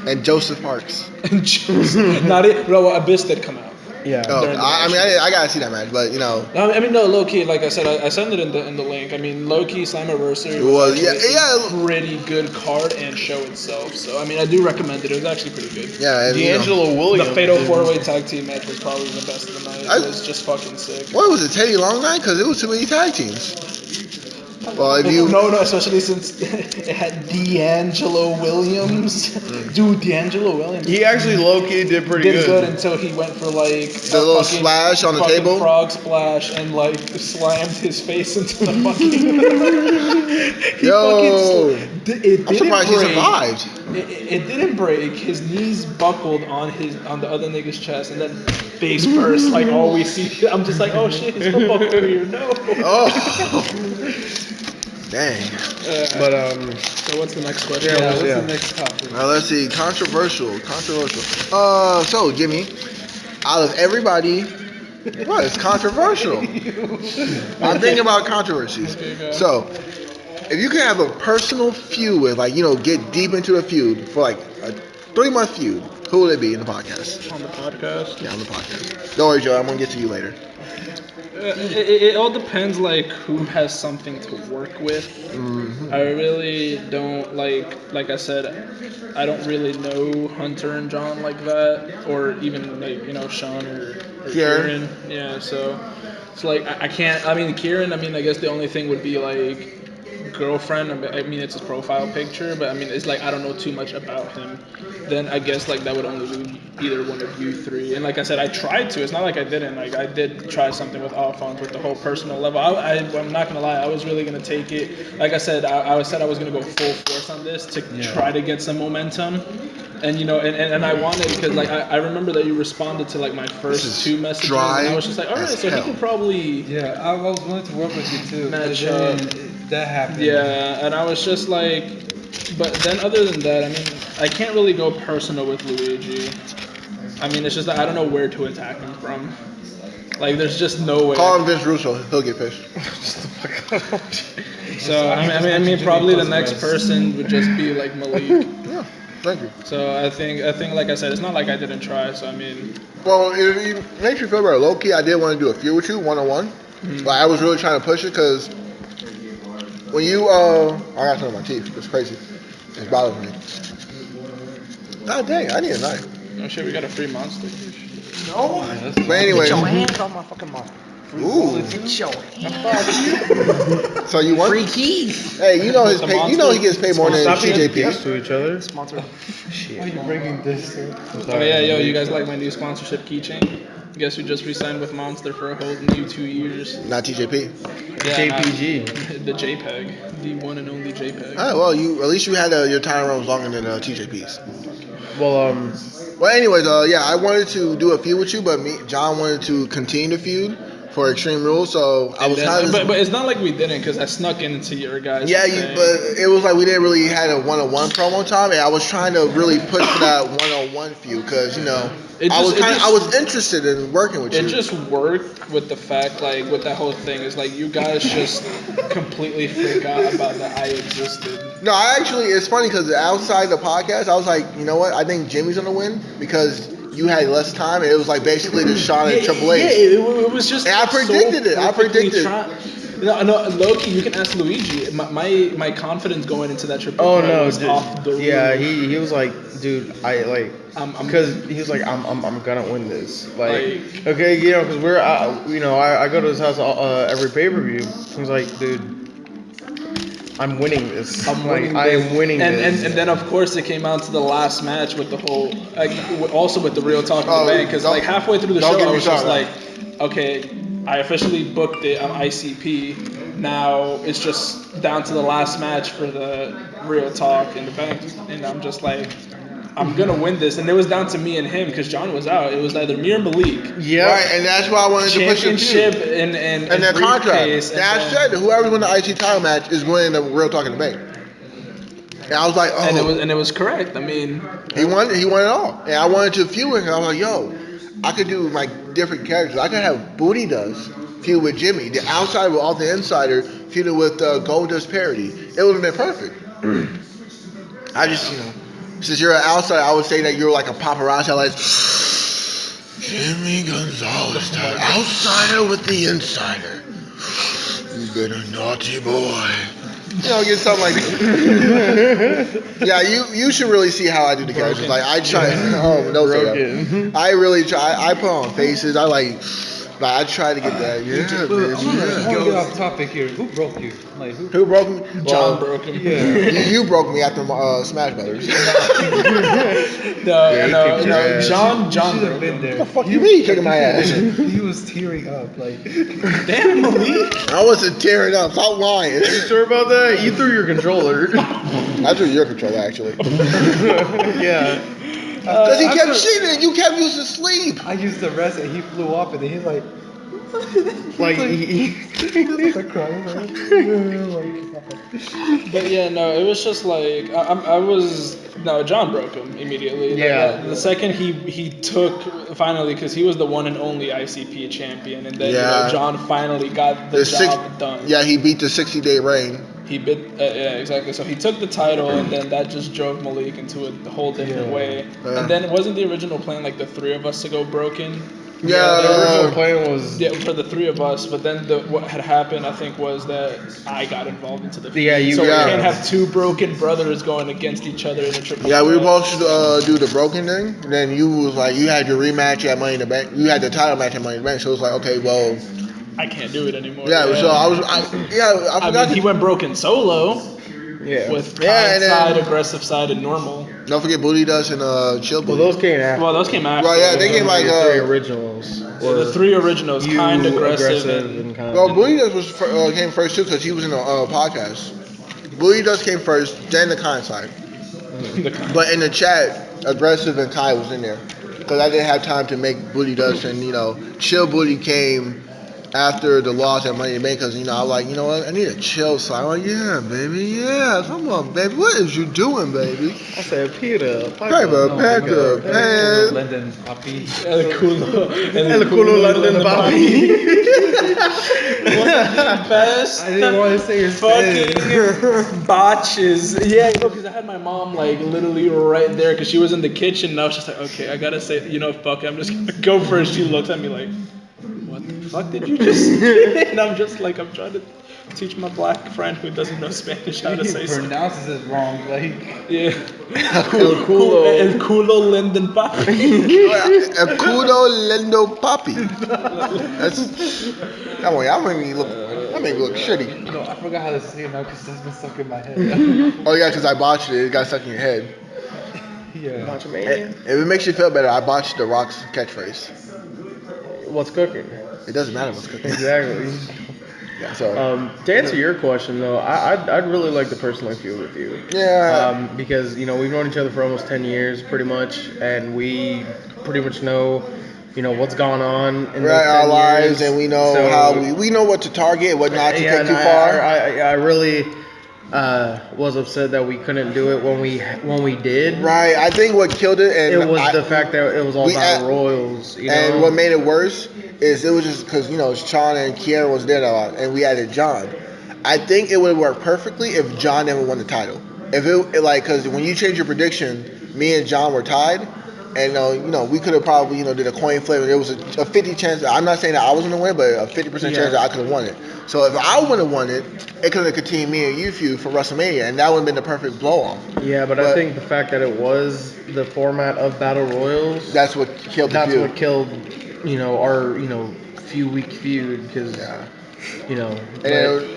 And Joseph Parks. And just not it. Bro, Abyss did come out. Yeah. Oh, During the I match. mean, I gotta see that match, but you know. I mean, no, low key. Like I said, I sent it in the link. I mean, low key, Slammiversary Well, was yeah, actually a pretty good card and show itself. So I mean, I do recommend it. It was actually pretty good. Yeah, and, you know, D'Angelo Williams. The Fatal did- 4-Way Tag Team match was probably the best of the night. I- It was just fucking sick. what was it, Teddy Long Night? Because it was too many tag teams. Well, if you. No, especially since it had D'Angelo Williams. Dude, D'Angelo Williams. He actually low-key did pretty did good good. until he went for like The little splash on the fucking table? frog splash and like slammed his face into the fucking. He Yo. fucking it I'm didn't surprised he break. survived. It didn't break. His knees buckled on the other nigga's chest, and then face first. Like all we see. I'm just like, oh shit, his football career. No. Oh. Dang. But So what's the next question? Yeah, what's yeah. the next topic? Let's see. Controversial. So Jimmy, out of everybody, what is controversial? I'm thinking about controversies. Okay, go. So, if you could have a personal feud with, like, you know, get deep into a feud for like a 3-month feud, who would it be in the podcast? On the podcast. Yeah, on the podcast. Don't worry, Joe. I'm gonna get to you later. It all depends, like, who has something to work with. Mm-hmm. I really don't, like I said, I don't really know Hunter and John like that, or even, like, you know, Sean or Kieran. Kieran. Yeah, so it's like, I can't, I mean, Kieran, I mean, I guess the only thing would be, like, girlfriend, I mean, it's his profile picture, but I mean, it's like I don't know too much about him, then I guess like that would only be either one of you three. And like I said, I tried to. It's not like I didn't. Like I did try something with Alphonse with the whole personal level. I'm not gonna lie, I was really gonna take it. Like I said, I said I was gonna go full force on this to try to get some momentum. And you know, and I wanted because like I remember that you responded to like my first two messages, and I was just like, all right, so he can probably I was willing to work with you too. match but up. then that happened. Yeah, and I was just like, but then other than that, I mean, I can't really go personal with Luigi. I mean, it's just that I don't know where to attack him from. Like, there's just no way. Call him Vince Russo. He'll get pissed. So I mean, probably the next person would just be like Malique. Yeah. Thank you. So I think like I said, it's not like I didn't try. So I mean, well, it makes you feel better. Low key, I did want to do a feud with you, 1-on-1. Like I was really trying to push it because when you I got something on my teeth. It's crazy. It's bothering me. God dang, I need a knife. oh shit, we got a free monster. No. But anyway. Get your hands on my fucking mouth. Ooh. Get your hands. So you want Free keys. Hey, you know his The pay, you know he gets paid more than Stop being TJP. dicks to each other. Sponsor. Why are you bringing this to? Oh yeah, yo, you guys like my new sponsorship keychain? Guess who just re-signed with Monster for a whole new 2 years? Not TJP. Yeah, JPG. the JPEG, the one and only JPEG. Oh well, you at least you had your time runs longer than TJP's. Well, Well, anyways, yeah, I wanted to do a feud with you, but John wanted to continue the feud for Extreme Rules, so I was kind of. But it's not like we didn't, because I snuck into your guys. Yeah, but it was like we didn't really had a 1-on-1 promo time, and I was trying to really push for that 1-on-1 feud because you know I was interested in working with you. It just worked with the fact, like, with that whole thing is like you guys just completely forgot about that I existed. No, it's funny because outside the podcast, I was like, you know what? I think Jimmy's gonna win because you had less time, and it was like basically the Shawn and Triple H. Yeah, it was just. And I predicted it. I predicted. No, Loki, you can ask Luigi. My confidence going into that Triple oh H no, was off the roof. yeah, he was like, dude, I like, because he was like, I'm gonna win this. Like, okay, you know, because I go to his house every pay-per-view. He's like, dude, I'm winning this. I am winning this. And then of course it came out to the last match with the whole, like, also with the Real Talk of the Bank, because like halfway through the show I was just like, okay, I officially booked it on ICP. Now it's just down to the last match for the Real Talk in the Bank, and I'm just like, I'm gonna win this, and it was down to me and him because John was out. It was either me or Malik. Yeah, right, and that's why I wanted to push it Championship too. and their contract. That's said that whoever wins the IC title match is winning the Real Talk in the Bank. And I was like, oh, and it was correct. I mean, he won it all, and I wanted to feud with him. I was like, yo, I could do like different characters. I could have Booty Does feud with Jimmy, the outsider with all the insider feuding with Goldust Parody. It would have been perfect. I just, since you're an outsider, I would say that you're like a paparazzi, like Jimmy Gonzalez, the outsider with the insider. You've been a naughty boy. Get something like that. Yeah, you should really see how I do the characters. Like I try. Oh, no, I really try. I put on faces. I try to get that. Yeah, I want to get off topic here. Who broke you? Like who broke me? John broke him. Yeah. You broke me after Smash Brothers. No. John should have broke been him. there. What the fuck you mean kicking my ass? He was tearing up like. Damn, Malik. I wasn't tearing up. Stop lying. You sure about that? You threw your controller. I threw your controller actually. Yeah. Because he kept cheating. You kept using sleep. I used the rest and he flew up and then he's like. Like he like crying. But yeah, no, it was just like John broke him immediately. Yeah. The second he took finally, because he was the one and only ICP champion, and then John finally got the job done. Yeah, he beat the 60-day reign. He bit, yeah, exactly. So he took the title, and then that just drove Malik into a whole different way. Yeah. And then it wasn't the original plan, like the three of us to go broken. Yeah, the original plan was for the three of us, but then what had happened, I think, was that I got involved into the feud. Yeah, so we can't have two broken brothers going against each other in a triple. Yeah, we were supposed to do the broken thing. And then you was like, you had your rematch at Money in the Bank. You had the title match at Money in the Bank. So it was like, okay, well, I can't do it anymore. Yeah, so I I forgot. mean, he went broken solo Yeah. with Yeah, kind and then- side, aggressive side, and normal. Don't forget Booty Dust and Chill Well, Booty. those came after. Well, those came after. Right, yeah, they came like the three originals. The three originals, You, kind, aggressive, and kind. Well, Booty Dust was came first too because he was in a podcast. Booty Dust came first, then the kind side. the kind. But in the chat, aggressive and Kai was in there because I didn't have time to make Booty Dust and Chill Booty came after the loss at Money in the Bank because I was like, you know what, I need a chill side. I'm like, yeah, baby, yeah, come on, baby, what is you doing, baby? I said, Peter. Paper, paper, pen. London puppy. El culo, El culo London Bobby. Best I didn't want to say your fucking botches. Yeah, because I had my mom like literally right there because she was in the kitchen and I was just like, okay, I gotta say, fuck it, I'm just gonna go first. She looks at me like, what the fuck did you just say? And I'm just like, I'm trying to teach my black friend who doesn't know Spanish how to He say something. pronounces it wrong. Like, Yeah. El culo. El culo Linden Papi. El culo lendo papi. Come on, y'all make me look shitty. no, I forgot how to say it now because that's been stuck in my head. Oh yeah, because I botched it. It got stuck in your head. yeah. If it makes you feel better, I botched the Rock's catchphrase. What's cooking? It doesn't matter what's cooking. Exactly. Yeah, so To answer your question though, I'd really like to personally feud with you. yeah. Because we've known each other for almost 10 years, pretty much, and we pretty much know, what's gone on in those 10 Right, our lives, years. and we know So, how we know what to target, what not to yeah, take too and far. I really was upset that we couldn't do it when we did. Right, I think what killed it, and It was the fact that it was all we battle at- royals, and what made it worse is it was just because Sean and Kiera was there a lot, and we added John. I think it would work perfectly if John never won the title. If it because when you change your prediction, me and John were tied, and we could have probably did a coin flip, and there was a 50 chance. I'm not saying that I was gonna win, but a 50% chance that I could have won it. So if I would have won it, it could have continued me and you feud for WrestleMania, and that would have been the perfect blow off. Yeah, but I think the fact that it was the format of battle royals, That's what killed the that's feud. what killed our few week feud because And then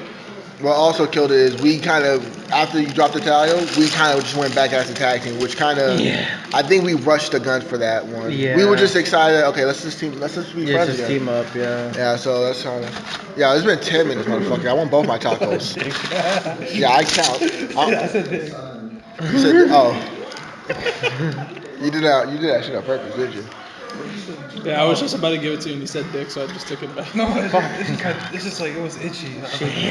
what also killed it is we kind of, after you dropped the title, we kind of just went back as a tag team, which kind of, I think we rushed the gun for that one. Yeah. We were just excited. Okay, let's just be friends just again. team up, yeah. Yeah, so that's kind of. Yeah, it's been 10 minutes, motherfucker. I want both my tacos. Yeah, I count. You said, oh. You did that shit on purpose, did you? Yeah, I was just about to give it to you and you said dick, so I just took it back. No, it's just like it was itchy.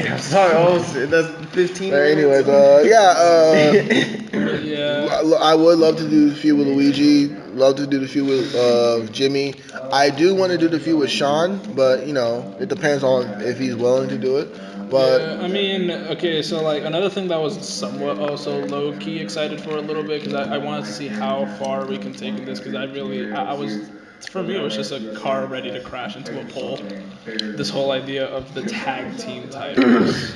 I'm sorry, that's 15 But minutes. anyways, Yeah. I would love to do the feud with Luigi. Love to do the feud with Jimmy. I do want to do the feud with Sean, but it depends on if he's willing to do it. But Yeah, I mean, okay, so like another thing that was somewhat also low key excited for a little bit because I wanted to see how far we can take this because I was, for me, it was just a car ready to crash into a pole. This whole idea of the tag team titles.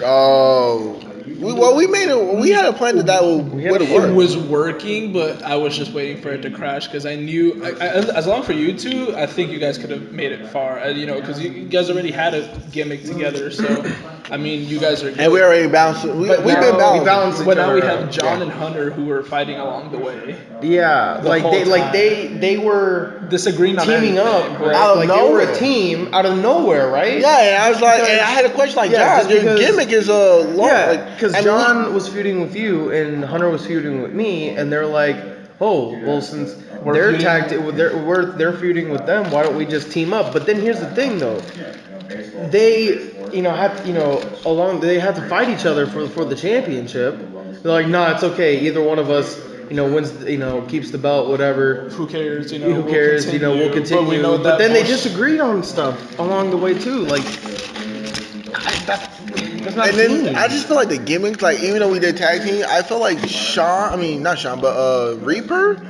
we had a plan that would It work. was working, but I was just waiting for it to crash because I knew, as long for you two, I think you guys could have made it far, because you guys already had a gimmick together. So, I mean, you guys are. And we already bounced. We've been balancing. But now we have John and Hunter who were fighting along the way, Yeah, The whole time. they were disagreeing on teaming anything, up, right? right? Out of Like they were nowhere. a team out of nowhere, right? Yeah, and I was like, and I had a question like, Yeah, John, just your because- gimmick is long. Yeah, because and John was feuding with you and Hunter was feuding with me, and they're like, "Oh, well, since they're they're feuding with them, why don't we just team up?" But then here's the thing, though, they they had to fight each other for the championship. They're like, "Nah, it's okay. Either one of us, wins, keeps the belt, whatever." Who cares? Who cares? We'll continue. But, we know But that then they most- disagreed on stuff along the way too. Like, that's not And a team. then I just feel like the gimmicks, like even though we did tag team, I feel like not Sean, but Reaper,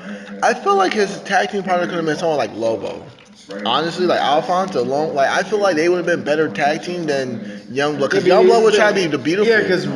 I feel like his tag team partner could have been someone like Lobo. Honestly, like Alphonse alone, like I feel like they would have been better tag team than Youngblood, because Youngblood was trying to be the beautiful. Yeah, because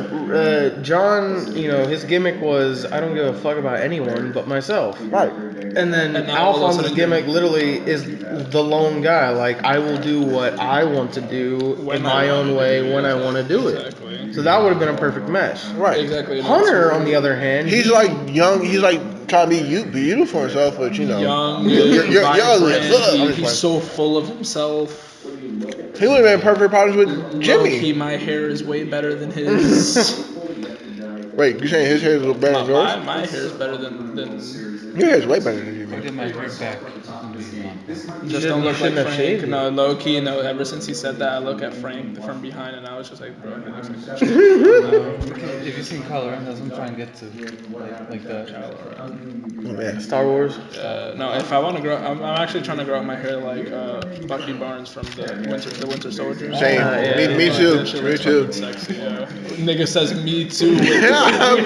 John, his gimmick was I don't give a fuck about anyone but myself. Right. And then And now all of a Alphonse's sudden gimmick literally is the lone guy. Like, I will do what I want to do When in I my wanna own way do it, when I want to do exactly. it. So that would have been a perfect mesh. Right. Exactly. Hunter, on the other hand, He's like young. He's like trying to be beautiful and stuff, but young, you're ugly as fuck. vibrant. I'm just He's so full of himself. He would have been perfect partners with Low-key, Jimmy. my hair is way better than his. Wait, you saying his hair is better than yours? my hair is better than. Your hair is way better than I Jimmy. get my hair back. Just don't look like shouldn't have shaved Frank. it. No, low key. No, ever since he said that, I look at Frank from behind, and I was just like, bro, he looks like shit. If you've seen Colorandos, I'm trying to get to like that. Oh, man. Star Wars. No, if I want to grow, I'm actually trying to grow out my hair like Bucky Barnes from the Winter Soldier. Same. Yeah. Me too. That shit Me looks too. fucking sexy, yeah. Nigga says me too. I've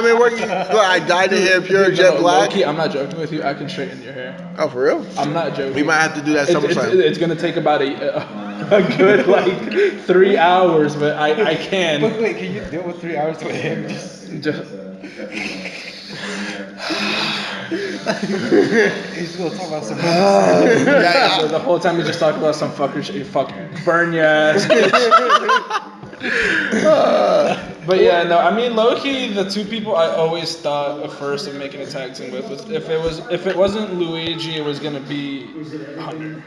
been working. Look, I dyed the hair pure jet black. Low-key, I'm not joking with you. I can straighten your hair. Oh, for real? I'm not joking. We might have to do that It's SummerSlam. it's gonna take about a good like 3 hours, but I can. But wait, can you deal with 3 hours with him? Just, He's gonna talk about some. Yeah, the whole time you just talk about some fucker shit. You fuck burn your ass. But yeah, no, I mean, low-key, the two people I always thought at first of making a tag team with was if it wasn't Luigi, it was gonna be Hunter.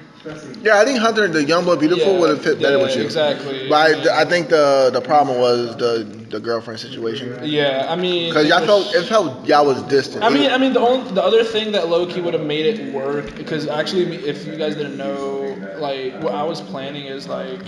Yeah, I think Hunter, the young boy beautiful, would have fit better with you. Exactly. But I think the problem was the girlfriend situation. Yeah, I mean, Because it felt y'all was distant. I mean, the other thing that low-key would have made it work, because actually, if you guys didn't know, like, what I was planning is, like,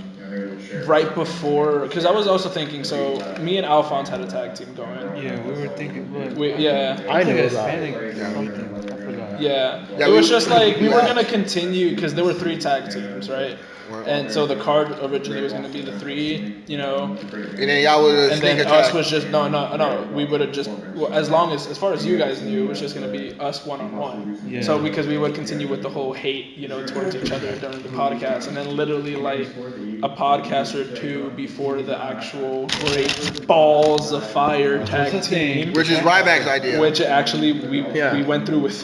right before, because I was also thinking, so me and Alphonse had a tag team going. Yeah, we were thinking. But I knew about Hispanic it. something. I forgot. Yeah, Yeah, it was we- just like we were yeah. gonna continue because there were 3 tag teams, right? And so the card originally was gonna be the 3, And then y'all would have and sneak then attack. us was just no. We would have just as far as you guys knew, it was just gonna be us one-on-one. Yeah. So because we would continue with the whole hate, towards each other during the podcast, and then literally like a podcast or 2 before the actual great balls of fire tag team, Which is Ryback's idea. which actually we went through with.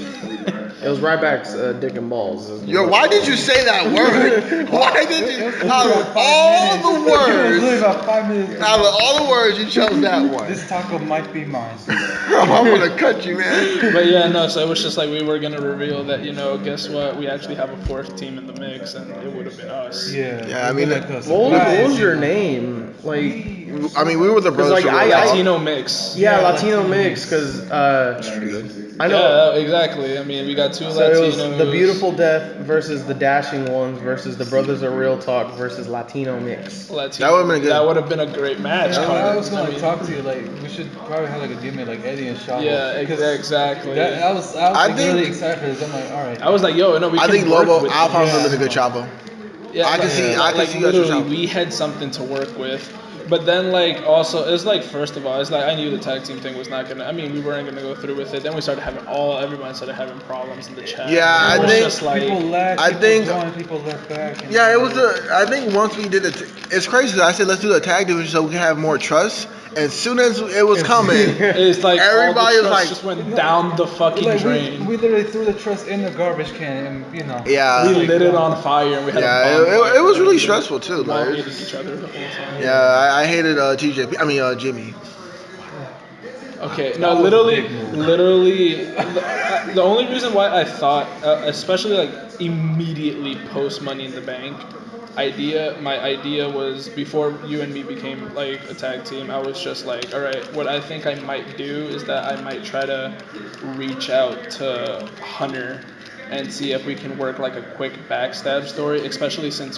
It was Ryback's dick and balls. Yo, why did you say that word? Why did you? Out of all the It was literally words, about 5 minutes. out of all the words, you chose that one. This taco might be mine. I'm gonna cut you, man. But yeah, no, so it was just like we were gonna reveal that, guess what? We actually have a 4th team in the mix, and it would have been us. Yeah. Yeah, I mean, like us. What was your name? Like, I mean, we were the brothers. like, who I- were- Latino mix. yeah, Yeah, Latino Latino mix, because I know. Yeah, exactly. I mean, we got 2 So it was Latinos. the Beautiful Death versus the Dashing Ones versus the Brothers of Real Talk versus Latino mix. Latino. That would've been good. That would have been a great match. I was I gonna mean, talk to you. Like, we should probably have like a gimmick like Eddie and Shaw. Yeah, exactly. I was I like, think- really excited for this. I'm like, all right. I was like, yo, no, we I can think work Lobo with Alphonse yeah. would have been a good chopper. Yeah, I can see- I can like see you as your literally, shop. we had something to work with. But then, like, also, it's like, first of all, it's like I knew the tag team thing was not gonna. I mean, we weren't gonna go through with it. Then we started having everyone started having problems in the chat. Yeah, it I was think just like, People left. I people think- joined, people left back. And Yeah, it was I think once we did it, it's crazy. I said let's do the tag division so we can have more trust. And soon as it was coming, it's like everybody all was the trust like, just went down the fucking like, drain. we literally threw the trust in the garbage can, and yeah, We lit it on fire, and we had yeah. a bonfire. It was really stressful too. We all Like, hated each other the whole time. yeah, I hated TJP. I mean Jimmy. Okay, no, literally, the only reason why I thought, especially like immediately post Money in the Bank, my idea was before you and me became like a tag team. I was just like, all right, what I think I might do is that I might try to reach out to Hunter and see if we can work like a quick backstab story, especially since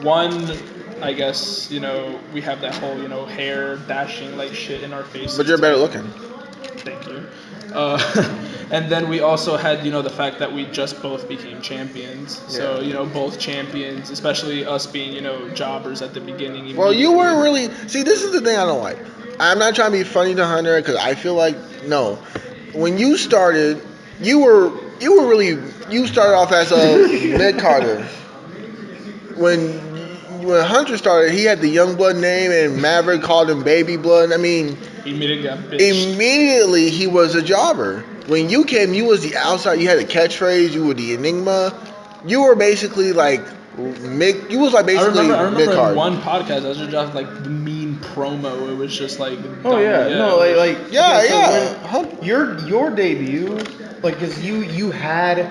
one. I guess, we have that whole, hair dashing like shit in our faces. But you're better looking. Thank you. And then we also had, the fact that we just both became champions. So, both champions, especially us being, jobbers at the beginning. Well, you weren't really. See, this is the thing I don't like. I'm not trying to be funny to Hunter because I feel like no. When you started, you started off as a mid Carter. When when Hunter started, he had the Youngblood name, and Maverick called him Baby Blood. I mean, Immediately got bitched. immediately he was a jobber. When you came, you was the outside. You had a catchphrase. You were the enigma. You were basically like Mick. You was like I basically remember mid in card. one podcast, I was just like the mean promo. It was just like. Oh dumb. yeah, no, like Yeah, okay, so yeah. when your debut, like, cause you had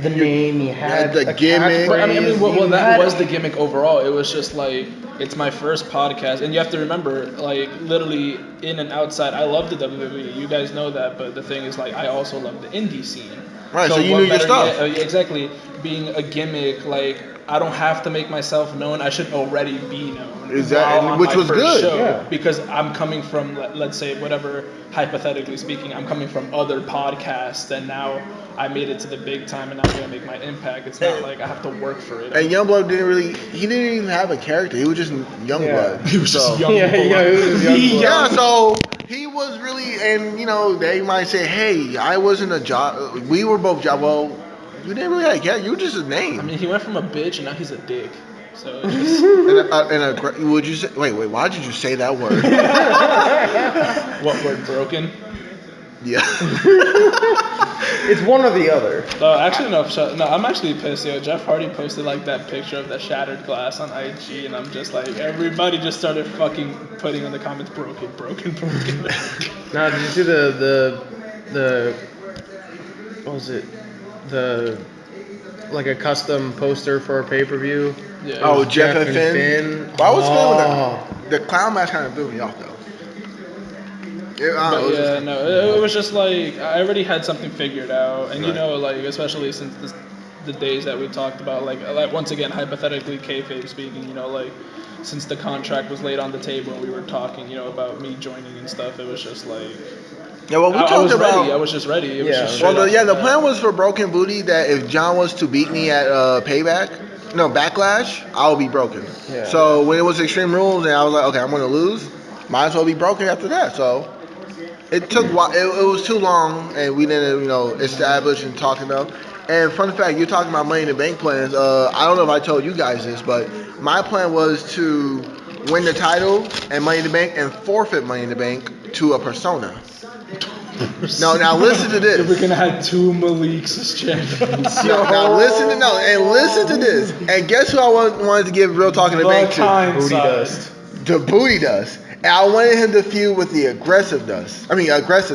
the name, you had the a gimmick. Right, I catchphrase, mean, well, you that had- was the gimmick overall. It was just like it's my first podcast, and you have to remember, like literally in and outside, I love the WWE. You guys know that, but the thing is, like, I also love the indie scene. Right, so you what knew your better stuff. yet- exactly, being a gimmick, like I don't have to make myself known. I should already be known. Exactly, while on which my was first good. show, Yeah. because I'm coming from, let's say, whatever, hypothetically speaking, I'm coming from other podcasts, and now I made it to the big time, and I'm gonna make my impact. It's not like I have to work for it. And Youngblood he didn't even have a character. He was just Youngblood. He was just So- young. Yeah, it was The young. Yeah, so he was really, and they might say, hey, I wasn't a job. We were both job. Well, you didn't really have a character. You were just a name. I mean, he went from a bitch and now he's a dick. So it's just, Would you say? Wait. Why did you say that word? what word, broken? Yeah. it's one or the other. Actually, no. I'm actually pissed. Yo, Jeff Hardy posted like that picture of the shattered glass on IG, and I'm just like, everybody just started fucking putting in the comments, broken. Now, did you see the what was it? The like a custom poster for a pay-per-view. Yeah. Oh, Jeff and and Finn. But I was feeling Oh. the clown match kind of threw me off though. But yeah, no, it was just like I already had something figured out, and Right. like especially since the days that we talked about, like once again hypothetically kayfabe speaking, like since the contract was laid on the table and we were talking, about me joining and stuff, it was just like Yeah, well, we I talked was about. ready. I was just ready. It was Yeah. just Well, straight off the bat. plan was for Broken Booty that if John was to beat me at Backlash, I would be broken. Yeah. So when it was Extreme Rules and I was like, okay, I'm going to lose, might as well be broken after that. So it took it was too long and we didn't, establish and talk enough. And fun fact, you're talking about Money in the Bank plans. I don't know if I told you guys this, but my plan was to win the title and Money in the Bank and forfeit Money in the Bank to a persona. No, now listen to this. We're gonna have two Maliques as champions. Now listen to this. And guess who I wanted to give Real Talk in the Bank to? Booty dust. The Booty Dust. And I wanted him to feud with the aggressive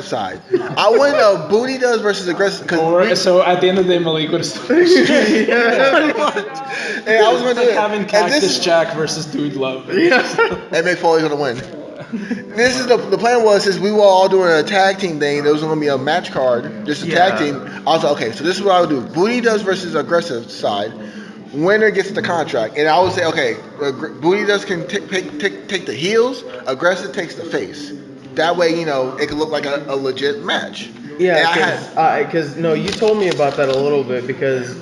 side. I wanted a Booty Dust versus aggressive. So at the end of the day, Malik would have. Pretty much. And I was going to do Like it. having And Cactus this, Jack versus Dude Love. and Mick Foley's going to win. This is the plan was since we were all doing a tag team thing, there was going to be a match card, just a tag team. I was like, okay, so this is what I would do: Booty Does versus aggressive side. Winner gets the contract, and I would say, okay, Booty Does can take the heels, aggressive takes the face. That way, it can look like a legit match. Yeah, because no, you told me about that a little bit because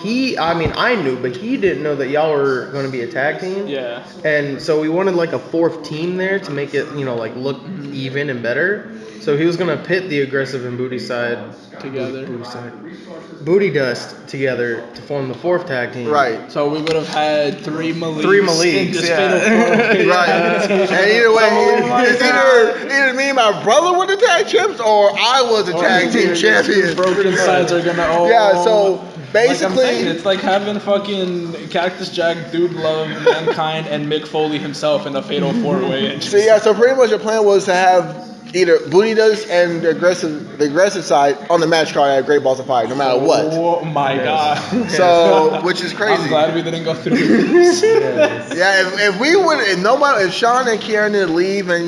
I knew, but he didn't know that y'all were going to be a tag team. Yeah. And so we wanted like a fourth team there to make it, like look even and better. So he was going to pit the aggressive and booty side Together. Booty Dust together to form the fourth tag team. Right. So we would have had three Maliks. Three in Maliks, this yeah. fatal four-way. Right. And either way, it's either me and my brother were the tag champs or I was the tag team champion. Broken sides are gonna. Yeah, so Like I'm basically, saying, it's like having fucking Cactus Jack, Dude Love, Mankind, and Mick Foley himself in a fatal four-way. so pretty much the plan was to have either Booty Does and the aggressive side on the match card at Great Balls of Fire, no matter what. Oh my god. So, which is crazy. I'm glad we didn't go through this. Yeah, if Sean and Kieran didn't leave and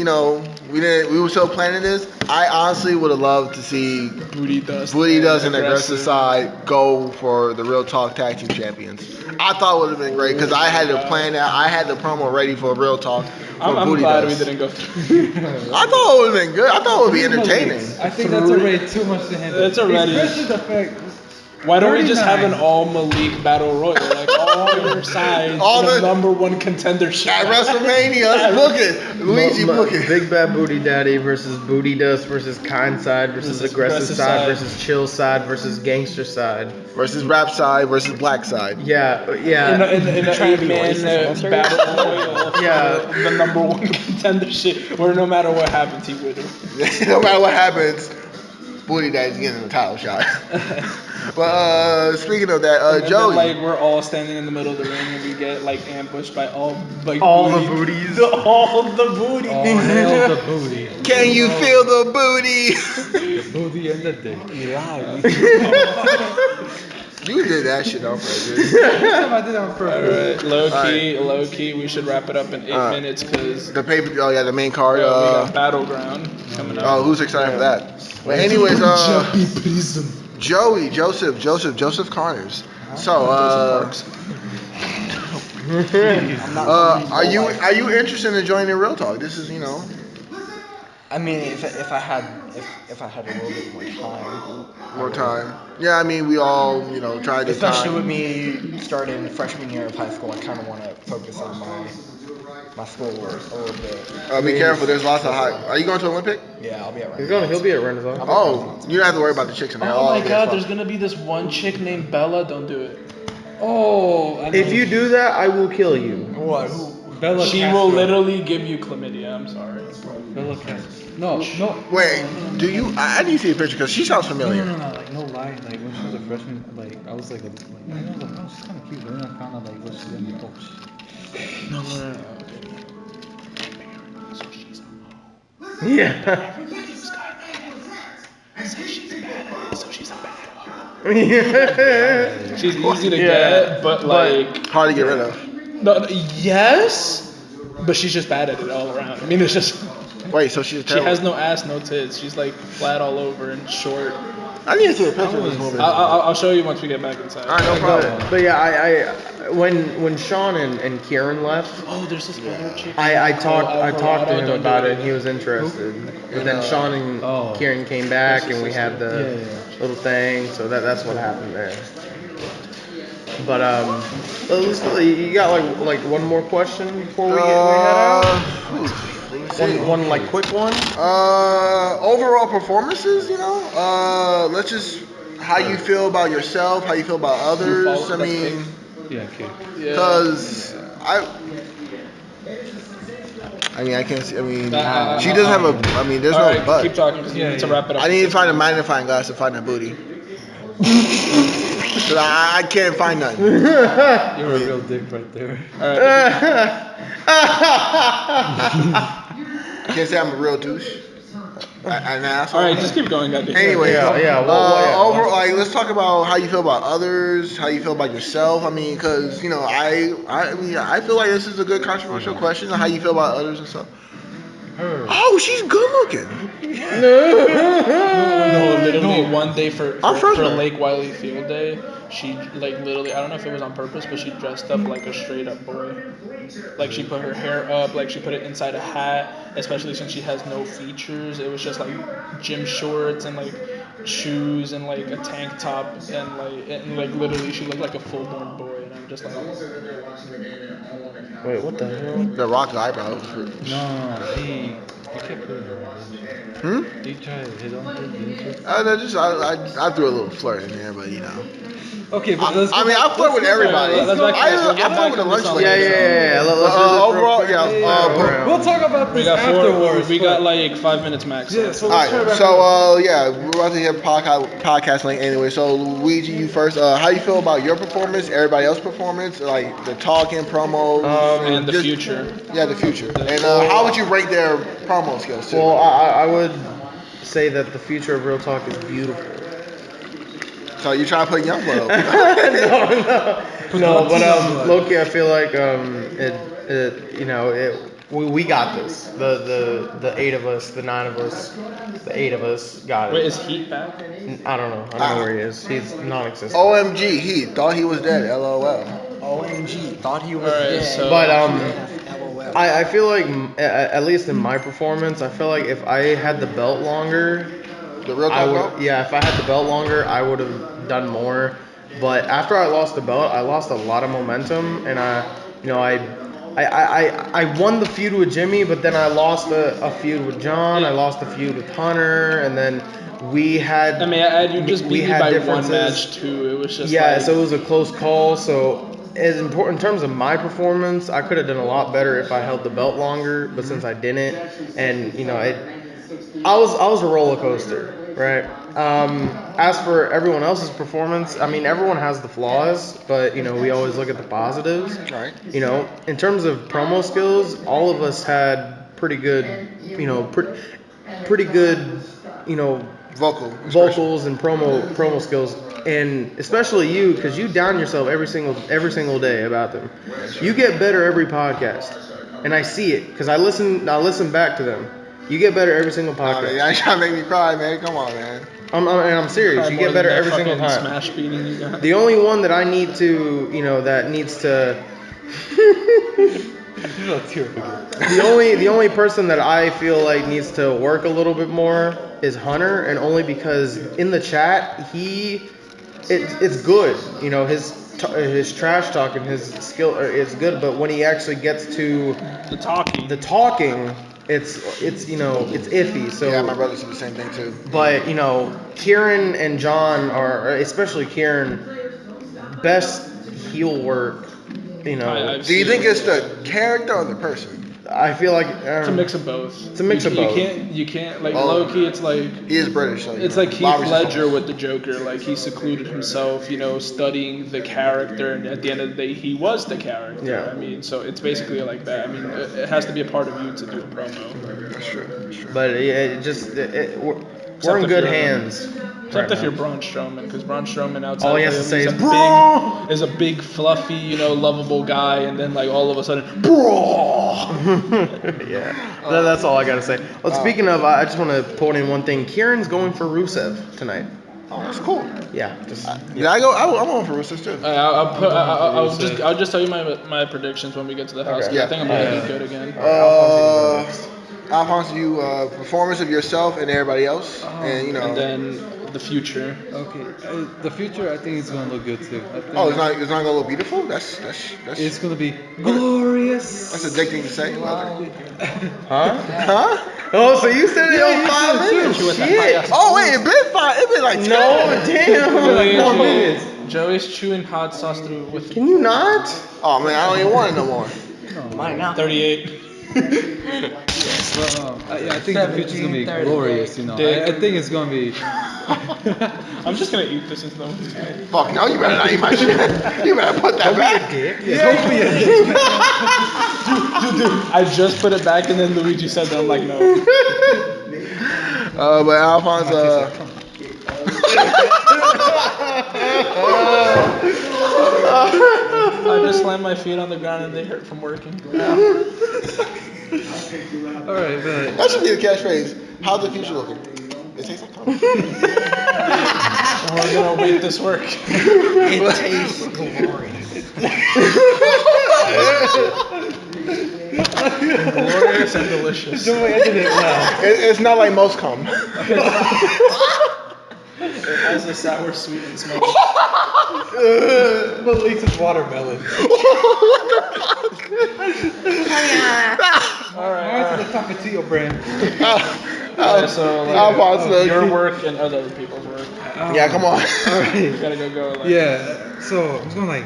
we were still planning this, I honestly would have loved to see Booty Dust and the aggressive side go for the Real Talk Tag Team Champions. I thought it would have been great because I had to plan that. I had the promo ready for Real Talk. I'm glad we didn't go through. I thought it would have been good. I thought it would be entertaining. I think that's already too much to handle. That's already- Especially the fact Why don't we just have an 39. all Malique battle royal? Like all your sides, All the the- number one contender shit. At WrestleMania, let's book it. Luigi, book it. Big Bad Booty Daddy versus Booty Dust versus Kind Side versus Aggressive Side versus Chill Side versus Gangster Side. Versus rap side versus black side. Yeah, In yeah. an Trying to be 8-man racist, Mister? battle royal for Yeah. the number one contender shit, where no matter what happens, he would have. No matter what happens, Booty Daddy's getting a title shot. But speaking of that, And then, Joey. like we're all standing in the middle of the ring and we get like ambushed by all like All the booty- booties. all the booty. Oh, hell the booty. Can you feel the booty? The booty and the dick. Yeah. You did that shit on purpose. I did on purpose. Alright, low key, we should wrap it up in 8 Alright. minutes because The paper. Oh yeah, the main card. we got Battleground coming up. Oh, who's excited for that? But anyways, Joey, Joseph Connors. So, are you interested in joining Real Talk? This is, I mean, if I had a little bit more time. more time. Yeah, I mean, we all, try to Especially time. with me starting freshman year of high school, I kind of want to focus on my school a little bit. Be careful. There's lots of high. Are you going to Olympic? Yeah, I'll be at He'll be at Renaissance. Oh, you don't have to worry about the chicks in there. Oh All my okay, god, it's there's fine. gonna be this one chick named Bella. Don't do it. Oh, I know. If you do that, I will kill you. What? Who? Bella She Castro. will literally give you chlamydia. I'm sorry. Bella Castro. No. Wait, do you? I need to see a picture because she sounds No, familiar. like no lie. Like when she was a freshman, like I was like, oh, she's kind of cute. But then I found out like what she's in. Oh, shit. No. Yeah. She's easy to get, but like Hard to get rid of. no, yes, but she's just bad at it all around. I mean, it's just Wait, so she's she terrible. has no ass, no tits. She's like flat all over and short. I need to see a picture of this woman. I'll show you once we get back inside. All right, no problem. But yeah, I when Sean and Kieran left, Oh, there's this other chick. I talked to Alvarado, him don't about do it and he was interested. But then Sean and Kieran came back and we had the little thing, so that's what happened there. But you got like one more question before we head out? One like quick one? Overall performances, let's just how you feel about yourself, how you feel about others. I mean, Yeah, okay. because I can't see. I mean, she doesn't have a. I mean, there's All no right, butt. keep talking because you need to wrap it up. I need to find a magnifying glass to find that booty. 'Cause I can't find nothing. You're a real dick right there. All right. I can't say I'm a real douche. An asshole. All right, just keep going, goddamn. Anyway, yeah. overall, let's talk about how you feel about others, how you feel about yourself. I mean, because I feel like this is a good controversial question. How you feel about others and stuff. Oh, she's good looking. No, literally one day for I'm first man. Lake Wiley Field Day, she like literally, I don't know if it was on purpose, but she dressed up like a straight up boy. Like she put her hair up, like she put it inside a hat, especially since she has no features. It was just like gym shorts and like shoes and like a tank top and like literally she looked like a full born boy and I'm just like Wait, what the hell? The Rock's eyebrows. No, he kept doing it. He tried to hit on her, didn't you? I threw a little flirt in there, but Okay, but let's I mean, I flirt with everybody. let's back to this. We'll get I back flirt with to the lunch this on lady. Yeah. Let's do this Overall, real quick. yeah. We'll talk about We this got afterwards. we got like 5 minutes max. Yeah, so All let's try right, to so we're about to hit podcast link anyway. So Luigi, you first. How you feel about your performance? Everybody else's performance? Like the talking, promos, And the just- future. Yeah, the future. And how would you rate their promo skills too? Well, I would say that the future of Real Talk is beautiful. So you trying to put Youngblood over? No, but Loki, I feel like we got this. The 8 of us, the 9 of us, the 8 of us got it. Wait, is Heat back? I don't know where he is. He's non-existent. OMG, he thought he was dead. LOL. OMG, thought he was Alright, dead. so- But LOL. I feel like at least in my performance, I feel like if I had the belt longer, The real I talk would. belt? Yeah, if I had the belt longer, I would have done more. But after I lost the belt, I lost a lot of momentum, and I won the feud with Jimmy, but then I lost a feud with John. I lost a feud with Hunter, and then we had. I mean, you just we beat me had by differences. one match too. It was just So it was a close call. So as important in terms of my performance, I could have done a lot better if I held the belt longer. But since I didn't, and I was a roller coaster, right? As for everyone else's performance, I mean, everyone has the flaws, but we always look at the positives. Right. In terms of promo skills, all of us had pretty good, pretty good, vocals and promo skills, and especially you, because you down yourself every single day about them. You get better every podcast, and I see it because I listen back to them. You get better every single podcast. Y'all trying to make me cry, man. Come on, man. I'm serious. You get better every single time. Smash beating you got. The only one that I need to, that needs to. The only person that I feel like needs to work a little bit more is Hunter, and only because in the chat it's good. His trash talk and his skill is good, but when he actually gets to the talking, it's iffy. So yeah, my brother said the same thing too. But Kieran and John are, especially Kieran, best heel work. Do you think it's the character or the person? I feel like it's a mix of both. It's a mix of both. You can't low key. It's like he is British. So it's like Heath Ledger with the Joker. Like he secluded himself, studying the character, and at the end of the day, he was the character. Yeah. I mean, so it's basically like that. I mean, it has to be a part of you to do a promo. That's true. But we're in good hands. Except if you're Braun Strowman, because Braun Strowman outside all he has to say is a big, fluffy, lovable guy, and then like all of a sudden, yeah, that's all I gotta say. Well, speaking of, I just want to point in one thing. Kieran's going for Rusev tonight. Oh, that's cool. Yeah. Yeah, I go. I'm going for Rusev too. I'll just tell you my predictions when we get to the house. Okay. Yeah. I think I'm gonna be good again. Alphonse, you performance of yourself and everybody else, and and then the future. Okay, the future I think it's gonna look good too. It's not gonna look beautiful. That's It's gonna be glorious. That's a dick thing to say. Huh? Oh, so you said it in 5 minutes? Shit. Oh wait, it been 5. It been like 10. No, damn. 4 minutes. Joey's chewing hot sauce through with. Can you not? Oh man, I don't even want it no more. Mine now. 38. I think the future's gonna be glorious. I think it's gonna be. I'm just gonna eat this instead of. Fuck no, you better not eat my shit. You better put that back. Dude, I just put it back and then Luigi said that. I'm like, no. But Alphonse, I just slammed my feet on the ground and they hurt from working. Alright, but that should be the catchphrase. How's the future looking? It tastes like fun. We're gonna make this work. It tastes glorious. Glorious and delicious. It's not like most cum. It has a sour, sweet, and smoky. Malique's is watermelon. Alright. The Tapatio brand. So your work and other people's work. Yeah, come on. You gotta go. Yeah, so I'm going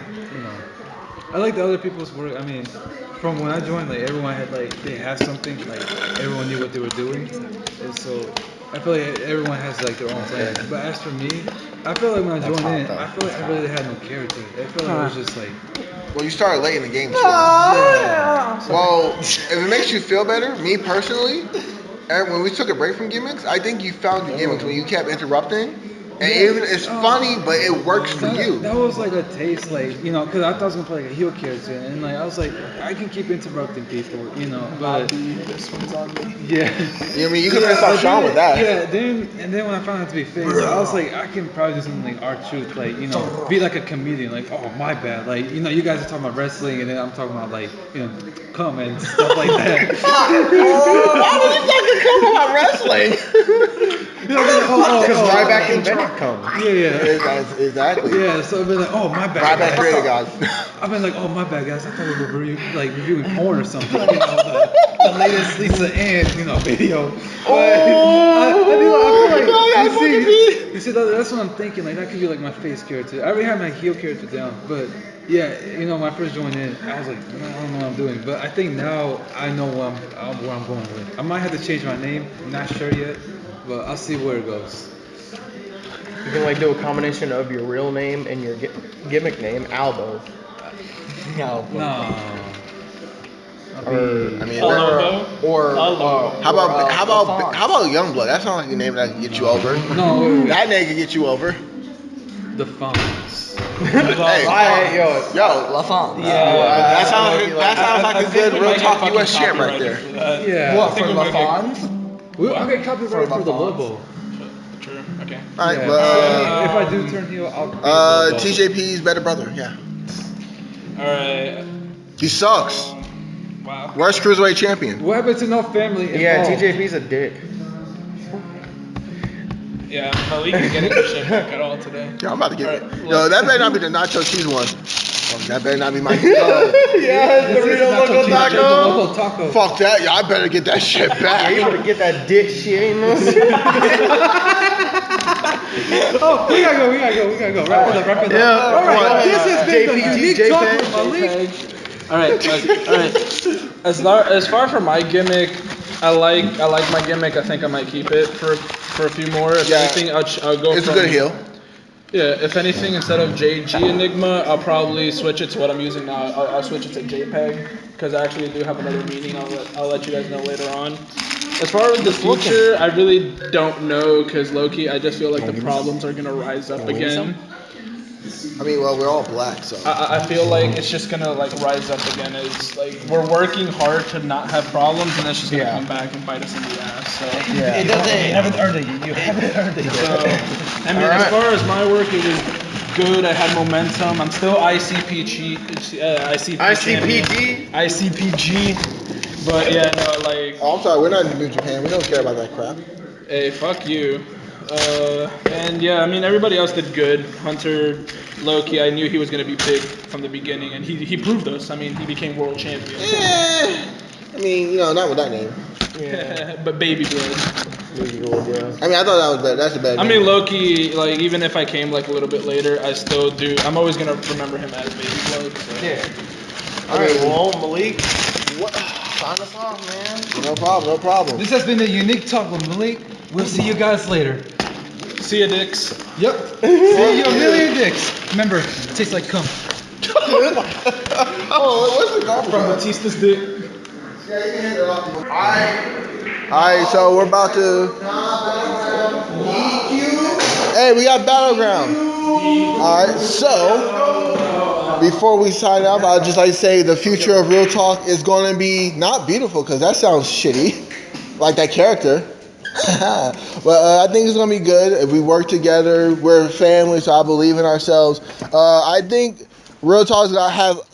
I like the other people's work. I mean, from when I joined, everyone had they had something, everyone knew what they were doing, and so I feel like everyone has their own plan. But as for me, I feel like when I joined in, I feel like I really had no character. I feel like I was just Well, you started late in the game too. Well, if it makes you feel better, me personally, when we took a break from gimmicks, I think you found your gimmicks when you kept interrupting. And even it's funny, but it works for you. That was a taste, because I thought I was gonna play a heel character, and I was like, I can keep interrupting people, but this one's on me. yeah. You know what I mean? You could have stopped Sean with that. Yeah, then when I found out to be fake, I was like, I can probably do something like R-Truth, be like a comedian, oh my bad, you guys are talking about wrestling, and then I'm talking about cum and stuff like that. Why would you fucking come about wrestling? Because Ryback invented come. Yeah. Exactly. Yeah, so I've been like, oh, my bad. Right back creative, guys. I've been like, oh, my bad, guys. I thought we were reviewing porn or something. You know, the latest Lisa Ann, video. I feel like, you see, that's what I'm thinking. Like, that could be like my face character. I already have my heel character down, but yeah, when I first joined in, I was like, man, I don't know what I'm doing. But I think now I know where I'm going with. I might have to change my name. I'm not sure yet, but I'll see where it goes. You can do a combination of your real name and your gimmick name, Albo. No. Or how about Youngblood? That sounds like a name that can get you over. No. That name can get you over. The Fonz. Hey, yo, LaFont. that sounds like a good real talk US shit right there. Yeah. What, for LaFont? I'll get copyright for the logo. True. Okay. All right, If I do turn heel, I'll. TJP's better brother. Yeah, All right. he sucks. Wow. Worst cruiserweight champion. What happened to no family involved? yeah, TJP's a dick. Yeah, Malique didn't get into shit back at all today. Yo, I'm about to get it. Alright, Yo, that better not be the nacho cheese one. That better not be my. Yeah, This is Nacho Cheese, the local taco. Fuck that. Yeah, I better get that shit back. You better get that dick shit in this. Oh, we gotta go. Wrap it up. Yeah, All right, come on. this has been the JPG, unique talk with Malik. All right. As far for my gimmick, I like my gimmick. I think I might keep it for a few more. If anything, I'll go. It's a from, good heel. Yeah. If anything, instead of JG Enigma, I'll probably switch it to what I'm using now. I'll switch it to JPEG because I actually do have another meaning. I'll let you guys know later on. As far as the future, I really don't know because low-key, I just feel like the problems are gonna rise up again. I mean, well, we're all black, so. I feel like it's just gonna rise up again. It's like we're working hard to not have problems, and it's just gonna come back and bite us in the ass. So It doesn't. You haven't earned it. You haven't earned it. So, I mean, as far as my work, it was good. I had momentum. I'm still ICPG champion. ICPG. But yeah, no, Oh, I'm sorry, we're not in New Japan. We don't care about that crap. hey, fuck you. And yeah, I mean, everybody else did good. Hunter, Loki, I knew he was going to be big from the beginning, and he proved us. I mean, he became world champion. I mean, not with that name. But baby blood. I mean, I thought that was bad. That's a bad I name. mean, Loki, even if I came a little bit later, I still do. I'm always going to remember him as baby blood. So. Yeah. All right, well, Malik. What? Sign us off, man. No problem. This has been the unique talk with Malik. We'll see you guys later. See ya, dicks. Yep. See you a million dicks. Remember, it tastes like cum. Oh, what's the garbage? From Batista's dick. Alright, so we're about to. Hey, we got Battleground. Alright, so before we sign off, I'd just like to say the future of Real Talk is going to be not beautiful because that sounds shitty, like that character. But I think it's going to be good if we work together. We're a family, so I believe in ourselves. I think Real Talk is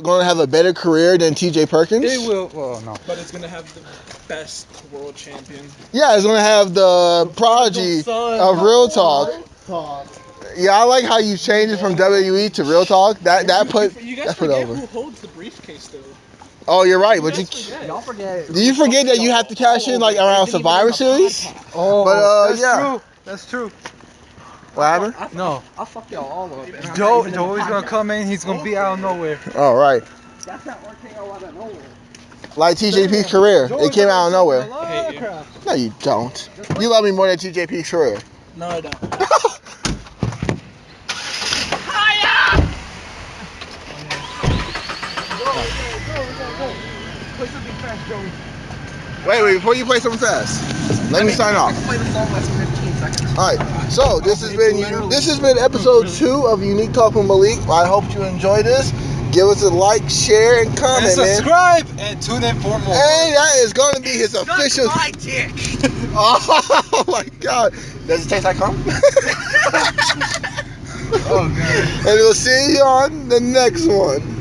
going to have a better career than TJ Perkins. It will. Well, no. But it's going to have the best world champion. Yeah, it's going to have the prodigy of Real Talk. Yeah, I like how you changed it from WWE to Real Talk. That put over. Who holds the briefcase though? Oh, you're right, but Y'all forget. do you forget that you have to cash in around Survivor Series? Oh, But that's yeah. true. That's true. What happened? No. I'll fuck y'all all up. Joey's gonna come in. He's gonna be out of nowhere. All right. That's not working out of nowhere. Like TJP's career, it came out of nowhere. A lot I hate of you. crap. No, you don't. You love me more than TJP's career. No, I don't. Play something fast, Joey. Wait, before you play something fast, let me sign off. Play the song less than 15 seconds. All right, so this has been episode 2 of Unique Talk with Malik. I hope you enjoyed this. Give us a like, share, and comment, And subscribe and tune in for more. And that is going to be his official. Oh my God! Does it taste like cum? Oh god. And we'll see you on the next one.